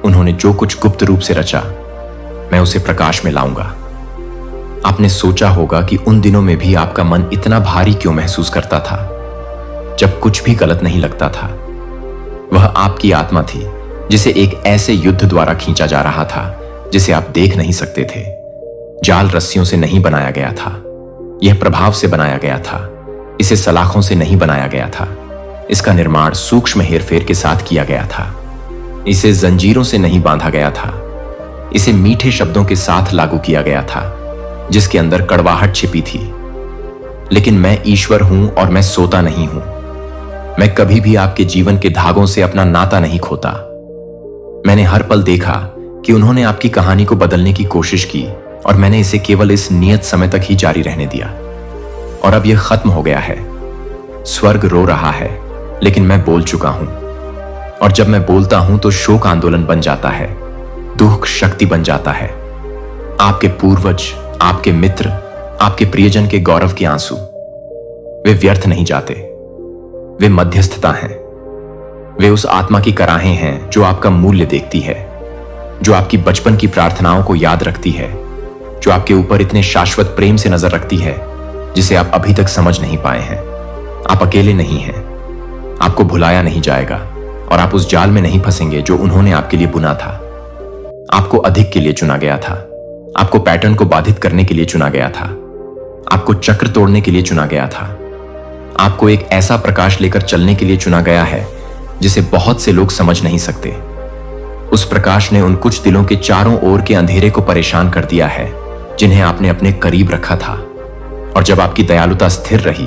उन्होंने जो कुछ गुप्त रूप से रचा, मैं उसे प्रकाश में लाऊंगा। आपने सोचा होगा कि उन दिनों में भी आपका मन इतना भारी क्यों महसूस करता था, जब कुछ भी गलत नहीं लगता था। वह आपकी आत्मा थी, जिसे एक ऐसे युद्ध द्वारा खींचा जा रहा था जिसे आप देख नहीं सकते थे। जाल रस्सियों से नहीं बनाया गया था, यह प्रभाव से बनाया गया था। इसे सलाखों से नहीं बनाया गया था, इसका निर्माण सूक्ष्म हेरफेर के साथ किया गया था। इसे जंजीरों से नहीं बांधा गया था, इसे मीठे शब्दों के साथ लागू किया गया था, जिसके अंदर कड़वाहट छिपी थी। लेकिन मैं ईश्वर हूं और मैं सोता नहीं हूं। मैं कभी भी आपके जीवन के धागों से अपना नाता नहीं खोता। मैंने हर पल देखा कि उन्होंने आपकी कहानी को बदलने की कोशिश की, और मैंने इसे केवल इस नियत समय तक ही जारी रहने दिया। और अब यह खत्म हो गया है। स्वर्ग रो रहा है, लेकिन मैं बोल चुका हूं। और जब मैं बोलता हूं तो शोक आंदोलन बन जाता है, दुख शक्ति बन जाता है। आपके पूर्वज, आपके मित्र, आपके प्रियजन के गौरव के आंसू, वे व्यर्थ नहीं जाते। वे मध्यस्थता हैं। वे उस आत्मा की कराहें हैं जो आपका मूल्य देखती है, जो आपकी बचपन की प्रार्थनाओं को याद रखती है, जो आपके ऊपर इतने शाश्वत प्रेम से नजर रखती है जिसे आप अभी तक समझ नहीं पाए हैं। आप अकेले नहीं हैं। आपको भुलाया नहीं जाएगा, और आप उस जाल में नहीं फंसेंगे जो उन्होंने आपके लिए बुना था। आपको अधिक के लिए चुना गया था। आपको पैटर्न को बाधित करने के लिए चुना गया था। आपको चक्र तोड़ने के लिए चुना गया था। आपको एक ऐसा प्रकाश लेकर चलने के लिए चुना गया है जिसे बहुत से लोग समझ नहीं सकते। उस प्रकाश ने उन कुछ दिलों के चारों ओर के अंधेरे को परेशान कर दिया है जिन्हें आपने अपने करीब रखा था। और जब आपकी दयालुता स्थिर रही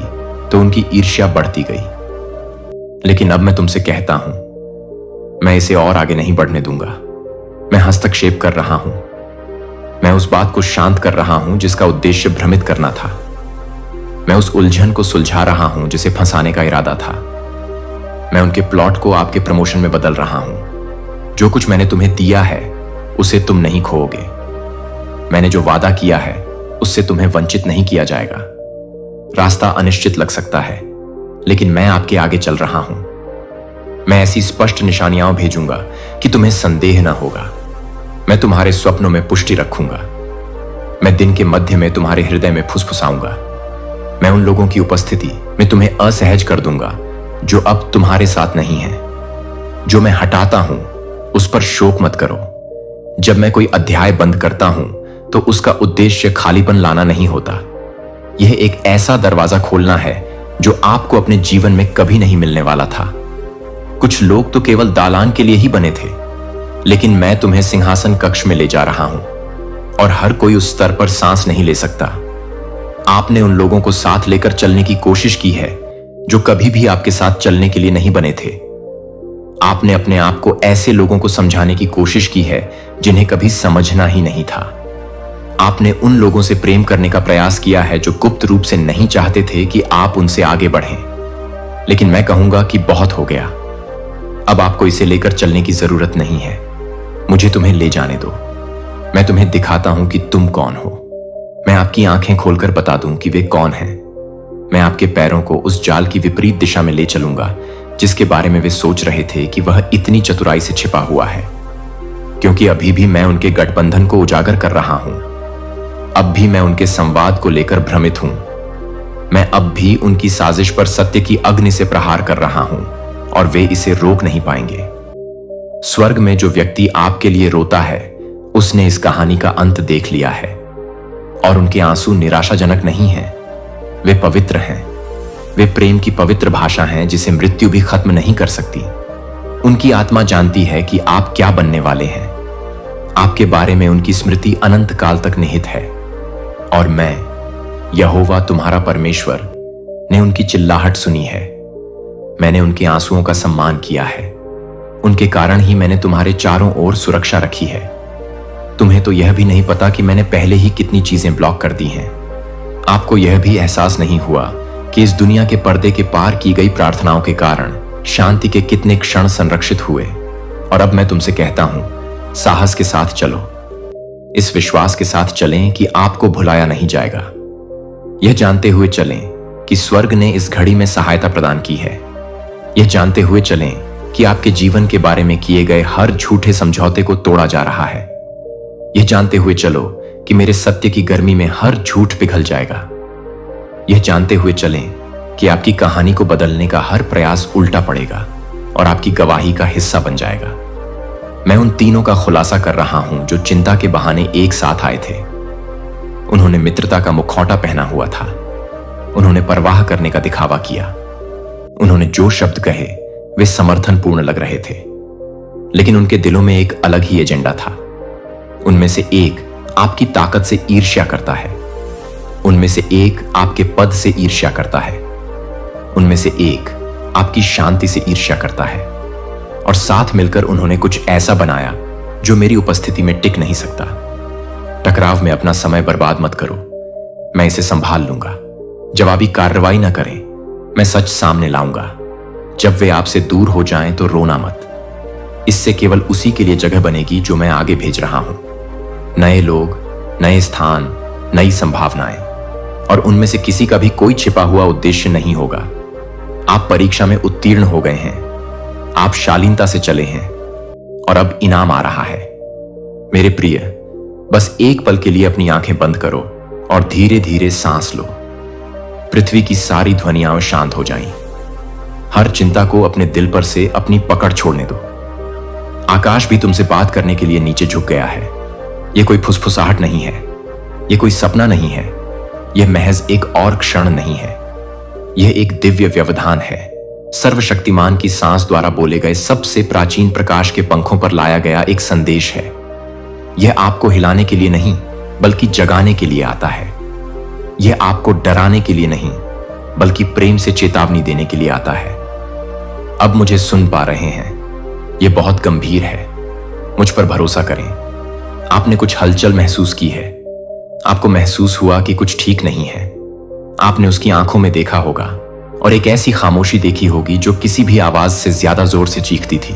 तो उनकी ईर्ष्या बढ़ती गई। लेकिन अब मैं तुमसे कहता हूं, मैं इसे और आगे नहीं बढ़ने दूंगा। मैं हस्तक्षेप कर रहा हूं। मैं उस बात को शांत कर रहा हूं जिसका उद्देश्य भ्रमित करना था। मैं उस उलझन को सुलझा रहा हूं जिसे फंसाने का इरादा था। मैं उनके प्लॉट को आपके प्रमोशन में बदल रहा हूं। जो कुछ मैंने तुम्हें दिया है उसे तुम नहीं खोओगे। मैंने जो वादा किया है उससे तुम्हें वंचित नहीं किया जाएगा। रास्ता अनिश्चित लग सकता है, लेकिन मैं आपके आगे चल रहा हूं। मैं ऐसी स्पष्ट निशानियां भेजूंगा कि तुम्हें संदेह ना होगा। मैं तुम्हारे स्वप्नों में पुष्टि रखूंगा। मैं दिन के मध्य में तुम्हारे हृदय में फुसफुसाऊंगा। मैं उन लोगों की उपस्थिति में तुम्हें असहज कर दूंगा जो अब तुम्हारे साथ नहीं है। जो मैं हटाता हूं उस पर शोक मत करो। जब मैं कोई अध्याय बंद करता हूं तो उसका उद्देश्य खालीपन लाना नहीं होता। यह एक ऐसा दरवाजा खोलना है जो आपको अपने जीवन में कभी नहीं मिलने वाला था। कुछ लोग तो केवल दालान के लिए ही बने थे, लेकिन मैं तुम्हें सिंहासन कक्ष में ले जा रहा हूं, और हर कोई उस स्तर पर सांस नहीं ले सकता। आपने उन लोगों को साथ लेकर चलने की कोशिश की है जो कभी भी आपके साथ चलने के लिए नहीं बने थे। आपने अपने आप को ऐसे लोगों को समझाने की कोशिश की है जिन्हें कभी समझना ही नहीं था। आपने उन लोगों से प्रेम करने का प्रयास किया है जो गुप्त रूप से नहीं चाहते थे कि आप उनसे आगे बढ़ें। लेकिन मैं कहूंगा कि बहुत हो गया। अब आपको इसे लेकर चलने की जरूरत नहीं है। मुझे तुम्हें ले जाने दो। मैं तुम्हें दिखाता हूं कि तुम कौन हो। मैं आपकी आंखें खोलकर बता दूं कि वे कौन हैं। मैं आपके पैरों को उस जाल की विपरीत दिशा में ले चलूंगा जिसके बारे में वे सोच रहे थे कि वह इतनी चतुराई से छिपा हुआ है, क्योंकि अभी भी मैं उनके गठबंधन को उजागर कर रहा हूं। अब भी मैं उनके संवाद को लेकर भ्रमित हूं। मैं अब भी उनकी साजिश पर सत्य की अग्नि से प्रहार कर रहा हूं और वे इसे रोक नहीं पाएंगे। स्वर्ग में जो व्यक्ति आपके लिए रोता है, उसने इस कहानी का अंत देख लिया है और उनके आंसू निराशाजनक नहीं हैं, वे पवित्र हैं। वे प्रेम की पवित्र भाषा हैं जिसे मृत्यु भी खत्म नहीं कर सकती। उनकी आत्मा जानती है कि आप क्या बनने वाले हैं। आपके बारे में उनकी स्मृति अनंत काल तक निहित है और मैं, यहोवा तुम्हारा परमेश्वर, ने उनकी चिल्लाहट सुनी है। मैंने उनके आंसुओं का सम्मान किया है। उनके कारण ही मैंने तुम्हारे चारों ओर सुरक्षा रखी है। तुम्हें तो यह भी नहीं पता कि मैंने पहले ही कितनी चीजें ब्लॉक कर दी हैं। आपको यह भी एहसास नहीं हुआ कि इस दुनिया के पर्दे के पार की गई प्रार्थनाओं के कारण शांति के कितने क्षण संरक्षित हुए। और अब मैं तुमसे कहता हूं, साहस के साथ चलो। इस विश्वास के साथ चलें कि आपको भुलाया नहीं जाएगा। यह जानते हुए चलें कि स्वर्ग ने इस घड़ी में सहायता प्रदान की है। यह जानते हुए चलें कि आपके जीवन के बारे में किए गए हर झूठे समझौते को तोड़ा जा रहा है। यह जानते हुए चलो कि मेरे सत्य की गर्मी में हर झूठ पिघल जाएगा। यह जानते हुए चलें कि आपकी कहानी को बदलने का हर प्रयास उल्टा पड़ेगा और आपकी गवाही का हिस्सा बन जाएगा। मैं उन तीनों का खुलासा कर रहा हूं जो चिंता के बहाने एक साथ आए थे। उन्होंने मित्रता का मुखौटा पहना हुआ था। उन्होंने परवाह करने का दिखावा किया। उन्होंने जो शब्द कहे वे समर्थनपूर्ण लग रहे थे, लेकिन उनके दिलों में एक अलग ही एजेंडा था। उनमें से एक आपकी ताकत से ईर्ष्या करता है। उनमें से एक आपके पद से ईर्ष्या करता है। उनमें से एक आपकी शांति से ईर्ष्या करता है। और साथ मिलकर उन्होंने कुछ ऐसा बनाया जो मेरी उपस्थिति में टिक नहीं सकता। टकराव में अपना समय बर्बाद मत करो, मैं इसे संभाल लूंगा। जवाबी कार्रवाई ना करें, मैं सच सामने लाऊंगा। जब वे आपसे दूर हो जाएं तो रोना मत। इससे केवल उसी के लिए जगह बनेगी जो मैं आगे भेज रहा हूं। नए लोग, नए स्थान, नई संभावनाएं, और उनमें से किसी का भी कोई छिपा हुआ उद्देश्य नहीं होगा। आप परीक्षा में उत्तीर्ण हो गए हैं। आप शालीनता से चले हैं और अब इनाम आ रहा है। मेरे प्रिय, बस एक पल के लिए अपनी आंखें बंद करो और धीरे धीरे सांस लो। पृथ्वी की सारी ध्वनियां शांत हो जाएं। हर चिंता को अपने दिल पर से अपनी पकड़ छोड़ने दो। आकाश भी तुमसे बात करने के लिए नीचे झुक गया है। यह कोई फुसफुसाहट नहीं है, यह कोई सपना नहीं है, यह महज एक और क्षण नहीं है। यह एक दिव्य व्यवधान है। सर्वशक्तिमान की सांस द्वारा बोले गए सबसे प्राचीन प्रकाश के पंखों पर लाया गया एक संदेश है। यह आपको हिलाने के लिए नहीं, बल्कि जगाने के लिए आता है। यह आपको डराने के लिए नहीं, बल्कि प्रेम से चेतावनी देने के लिए आता है। अब मुझे सुन पा रहे हैं? यह बहुत गंभीर है। मुझ पर भरोसा करें। आपने कुछ हलचल महसूस की है। आपको महसूस हुआ कि कुछ ठीक नहीं है। आपने उसकी आंखों में देखा होगा और एक ऐसी खामोशी देखी होगी जो किसी भी आवाज से ज्यादा जोर से चीखती थी।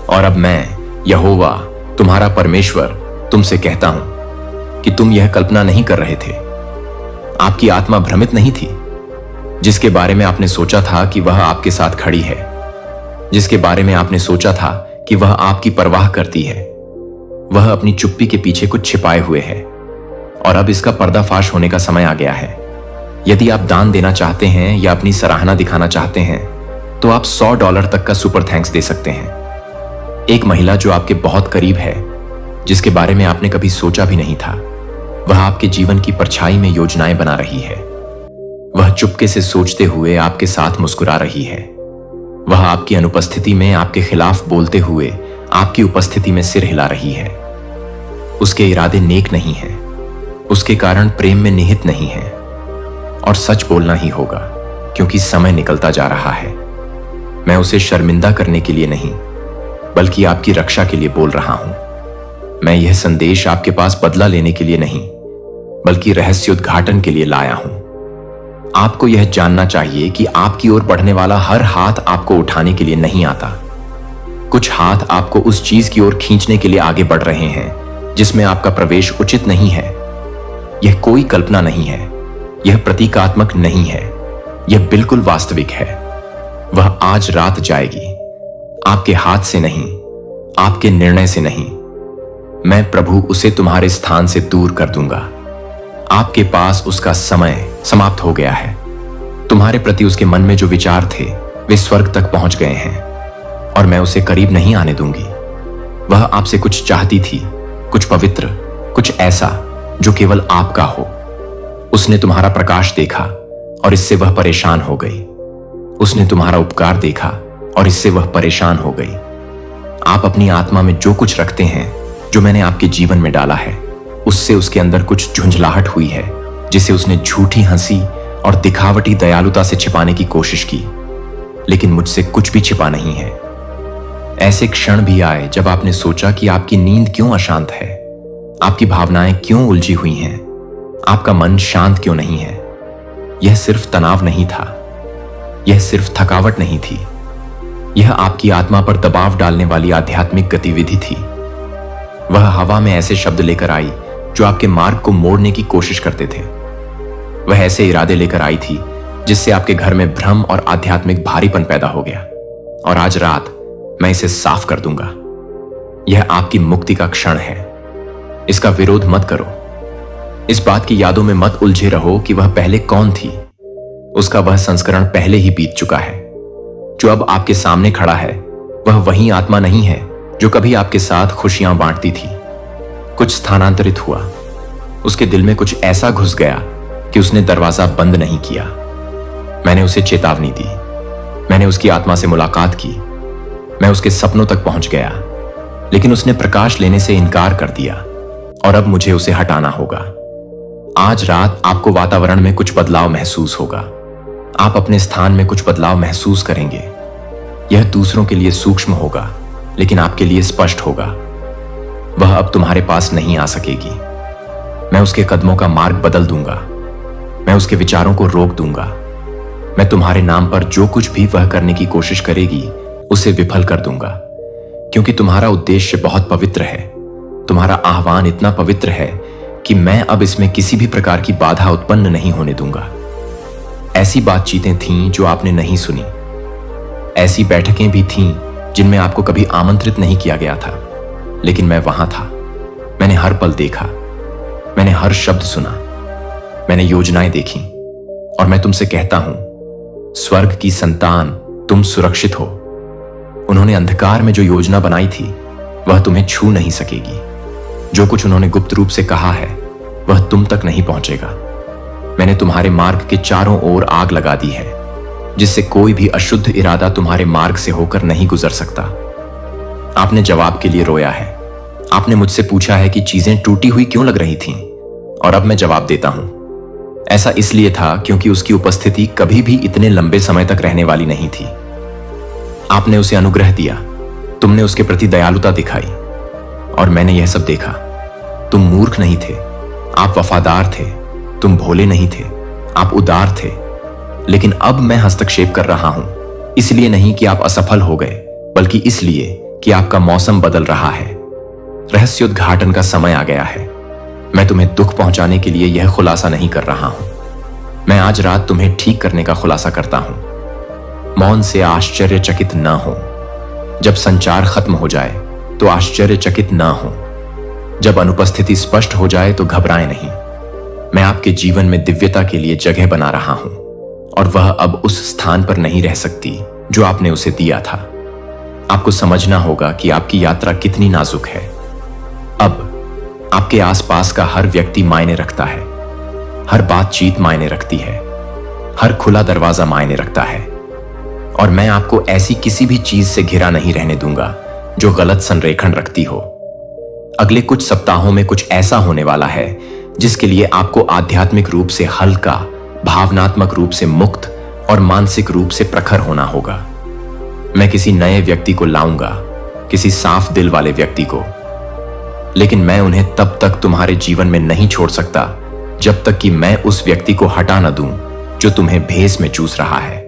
और अब मैं, यहोवा तुम्हारा परमेश्वर, तुमसे कहता हूं कि तुम यह कल्पना नहीं कर रहे थे। आपकी आत्मा भ्रमित नहीं थी। जिसके बारे में आपने सोचा था कि वह आपके साथ खड़ी है, जिसके बारे में आपने सोचा था कि वह आपकी परवाह करती है, वह अपनी चुप्पी के पीछे कुछ छिपाए हुए है। और अब इसका पर्दाफाश होने का समय आ गया है। यदि आप दान देना चाहते हैं या अपनी सराहना दिखाना चाहते हैं, तो आप $100 तक का सुपर थैंक्स दे सकते हैं। एक महिला जो आपके बहुत करीब है, जिसके बारे में आपने कभी सोचा भी नहीं था, वह आपके जीवन की परछाई में योजनाएं बना रही है। वह चुपके से सोचते हुए आपके साथ मुस्कुरा रही है। वह आपकी अनुपस्थिति में आपके खिलाफ बोलते हुए आपकी उपस्थिति में सिर हिला रही है। उसके इरादे नेक नहीं हैं, उसके कारण प्रेम में निहित नहीं है। और सच बोलना ही होगा, क्योंकि समय निकलता जा रहा है। मैं उसे शर्मिंदा करने के लिए नहीं, बल्कि आपकी रक्षा के लिए बोल रहा हूं। मैं यह संदेश आपके पास बदला लेने के लिए नहीं, बल्कि रहस्योद्घाटन के लिए लाया हूं। आपको यह जानना चाहिए कि आपकी ओर बढ़ने वाला हर हाथ आपको उठाने के लिए नहीं आता। कुछ हाथ आपको उस चीज की ओर खींचने के लिए आगे बढ़ रहे हैं जिसमें आपका प्रवेश उचित नहीं है। यह कोई कल्पना नहीं है, यह प्रतीकात्मक नहीं है, यह बिल्कुल वास्तविक है। वह आज रात जाएगी, आपके हाथ से नहीं, आपके निर्णय से नहीं। मैं प्रभु उसे तुम्हारे स्थान से दूर कर दूंगा। आपके पास उसका समय समाप्त हो गया है। तुम्हारे प्रति उसके मन में जो विचार थे वे स्वर्ग तक पहुंच गए हैं और मैं उसे करीब नहीं आने दूंगी। वह आपसे कुछ चाहती थी, कुछ पवित्र, कुछ ऐसा जो केवल आपका हो। उसने तुम्हारा प्रकाश देखा और इससे वह परेशान हो गई। उसने तुम्हारा उपकार देखा और इससे वह परेशान हो गई। आप अपनी आत्मा में जो कुछ रखते हैं, जो मैंने आपके जीवन में डाला है, उससे उसके अंदर कुछ झुंझलाहट हुई है, जिसे उसने झूठी हंसी और दिखावटी दयालुता से छिपाने की कोशिश की। लेकिन मुझसे कुछ भी छिपा नहीं है। ऐसे क्षण भी आए जब आपने सोचा कि आपकी नींद क्यों अशांत है, आपकी भावनाएं क्यों उलझी हुई हैं, आपका मन शांत क्यों नहीं है। यह सिर्फ तनाव नहीं था, यह सिर्फ थकावट नहीं थी, यह आपकी आत्मा पर दबाव डालने वाली आध्यात्मिक गतिविधि थी। वह हवा में ऐसे शब्द लेकर आई जो आपके मार्ग को मोड़ने की कोशिश करते थे। वह ऐसे इरादे लेकर आई थी जिससे आपके घर में भ्रम और आध्यात्मिक भारीपन पैदा हो गया। और आज रात मैं इसे साफ कर दूंगा। यह आपकी मुक्ति का क्षण है। इसका विरोध मत करो। इस बात की यादों में मत उलझे रहो कि वह पहले कौन थी। उसका वह संस्करण पहले ही बीत चुका है। जो अब आपके सामने खड़ा है वह वही आत्मा नहीं है जो कभी आपके साथ खुशियां बांटती थी। कुछ स्थानांतरित हुआ। उसके दिल में कुछ ऐसा घुस गया कि उसने दरवाजा बंद नहीं किया। मैंने उसे चेतावनी दी। मैंने उसकी आत्मा से मुलाकात की। मैं उसके सपनों तक पहुंच गया, लेकिन उसने प्रकाश लेने से इनकार कर दिया और अब मुझे उसे हटाना होगा। आज रात आपको वातावरण में कुछ बदलाव महसूस होगा। आप अपने स्थान में कुछ बदलाव महसूस करेंगे। यह दूसरों के लिए सूक्ष्म होगा, लेकिन आपके लिए स्पष्ट होगा। वह अब तुम्हारे पास नहीं आ सकेगी। मैं उसके कदमों का मार्ग बदल दूंगा। मैं उसके विचारों को रोक दूंगा। मैं तुम्हारे नाम पर जो कुछ भी वह करने की कोशिश करेगी उसे विफल कर दूंगा, क्योंकि तुम्हारा उद्देश्य बहुत पवित्र है। तुम्हारा आह्वान इतना पवित्र है कि मैं अब इसमें किसी भी प्रकार की बाधा उत्पन्न नहीं होने दूंगा। ऐसी बातचीतें थीं जो आपने नहीं सुनी। ऐसी बैठकें भी थीं जिनमें आपको कभी आमंत्रित नहीं किया गया था, लेकिन मैं वहां था। मैंने हर पल देखा। मैंने हर शब्द सुना। मैंने योजनाएं देखी। और मैं तुमसे कहता हूं, स्वर्ग की संतान, तुम सुरक्षित हो। उन्होंने अंधकार में जो योजना बनाई थी वह तुम्हें छू नहीं सकेगी। जो कुछ उन्होंने गुप्त रूप से कहा है वह तुम तक नहीं पहुंचेगा। मैंने तुम्हारे मार्ग के चारों ओर आग लगा दी है, जिससे कोई भी अशुद्ध इरादा तुम्हारे मार्ग से होकर नहीं गुजर सकता। आपने जवाब के लिए रोया है। आपने मुझसे पूछा है कि चीजें टूटी हुई क्यों लग रही थीं, और अब मैं जवाब देता हूं। ऐसा इसलिए था क्योंकि उसकी उपस्थिति कभी भी इतने लंबे समय तक रहने वाली नहीं थी। आपने उसे अनुग्रह दिया। तुमने उसके प्रति दयालुता दिखाई, और मैंने यह सब देखा। तुम मूर्ख नहीं थे, आप वफादार थे। तुम भोले नहीं थे, आप उदार थे। लेकिन अब मैं हस्तक्षेप कर रहा हूं, इसलिए नहीं कि आप असफल हो गए, बल्कि इसलिए कि आपका मौसम बदल रहा है। रहस्योद्घाटन का समय आ गया है। मैं तुम्हें दुख पहुंचाने के लिए यह खुलासा नहीं कर रहा हूं। मैं आज रात तुम्हें ठीक करने का खुलासा करता हूं। मौन से आश्चर्यचकित ना हो। जब संचार खत्म हो जाए तो आश्चर्यचकित ना हो। जब अनुपस्थिति स्पष्ट हो जाए तो घबराएं नहीं। मैं आपके जीवन में दिव्यता के लिए जगह बना रहा हूं, और वह अब उस स्थान पर नहीं रह सकती जो आपने उसे दिया था। आपको समझना होगा कि आपकी यात्रा कितनी नाजुक है। अब आपके आसपास का हर व्यक्ति मायने रखता है। हर बातचीत मायने रखती है। हर खुला दरवाजा मायने रखता है। और मैं आपको ऐसी किसी भी चीज से घिरा नहीं रहने दूंगा जो गलत संरेखण रखती हो। अगले कुछ सप्ताहों में कुछ ऐसा होने वाला है जिसके लिए आपको आध्यात्मिक रूप से हल्का, भावनात्मक रूप से मुक्त और मानसिक रूप से प्रखर होना होगा। मैं किसी नए व्यक्ति को लाऊंगा, किसी साफ दिल वाले व्यक्ति को, लेकिन मैं उन्हें तब तक तुम्हारे जीवन में नहीं छोड़ सकता जब तक कि मैं उस व्यक्ति को हटा न दूं जो तुम्हें भेस में चूस रहा है।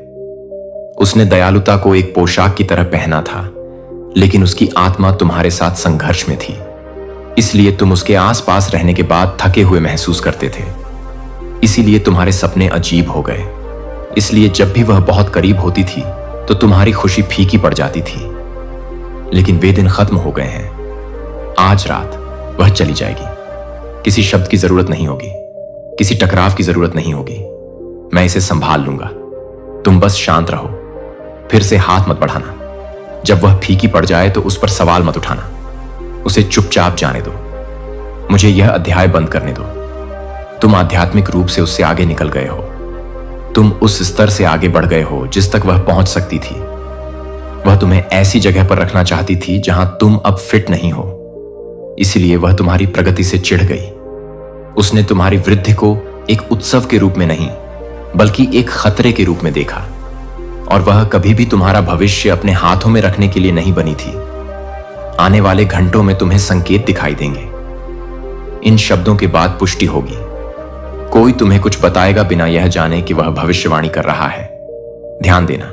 उसने दयालुता को एक पोशाक की तरह पहना था, लेकिन उसकी आत्मा तुम्हारे साथ संघर्ष में थी। इसलिए तुम उसके आसपास रहने के बाद थके हुए महसूस करते थे। इसीलिए तुम्हारे सपने अजीब हो गए। इसलिए जब भी वह बहुत करीब होती थी तो तुम्हारी खुशी फीकी पड़ जाती थी। लेकिन वे दिन खत्म हो गए हैं। आज रात वह चली जाएगी। किसी शब्द की जरूरत नहीं होगी। किसी टकराव की जरूरत नहीं होगी। मैं इसे संभाल लूंगा। तुम बस शांत रहो। फिर से हाथ मत बढ़ाना। जब वह फीकी पड़ जाए तो उस पर सवाल मत उठाना। उसे चुपचाप जाने दो। मुझे यह अध्याय बंद करने दो। तुम आध्यात्मिक रूप से उससे आगे निकल गए हो। तुम उस स्तर से आगे बढ़ गए हो जिस तक वह पहुंच सकती थी। वह तुम्हें ऐसी जगह पर रखना चाहती थी जहां तुम अब फिट नहीं हो। इसलिए वह तुम्हारी प्रगति से चिढ़ गई। उसने तुम्हारी वृद्धि को एक उत्सव के रूप में नहीं, बल्कि एक खतरे के रूप में देखा। और वह कभी भी तुम्हारा भविष्य अपने हाथों में रखने के लिए नहीं बनी थी। आने वाले घंटों में तुम्हें संकेत दिखाई देंगे। इन शब्दों के बाद पुष्टि होगी। कोई तुम्हें कुछ बताएगा बिना यह जाने कि वह भविष्यवाणी कर रहा है। ध्यान देना,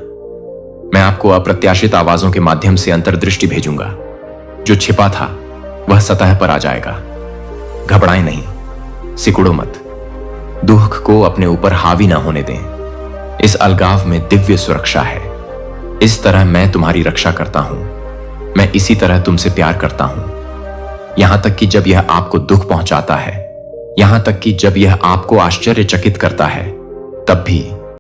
मैं आपको अप्रत्याशित आवाजों के माध्यम से अंतर्दृष्टि भेजूंगा। जो छिपा था वह सतह पर आ जाएगा। घबराएं नहीं, सिकुड़ो मत। दुख को अपने ऊपर हावी ना होने दें। इस अलगाव में दिव्य सुरक्षा है। इस तरह मैं तुम्हारी रक्षा करता हूं। मैं इसी तरह तुमसे प्यार करता हूं। यहां तक कि जब यह आपको दुख पहुंचाता है, यहां तक कि जब यह आपको आश्चर्यचकित करता है, तब भी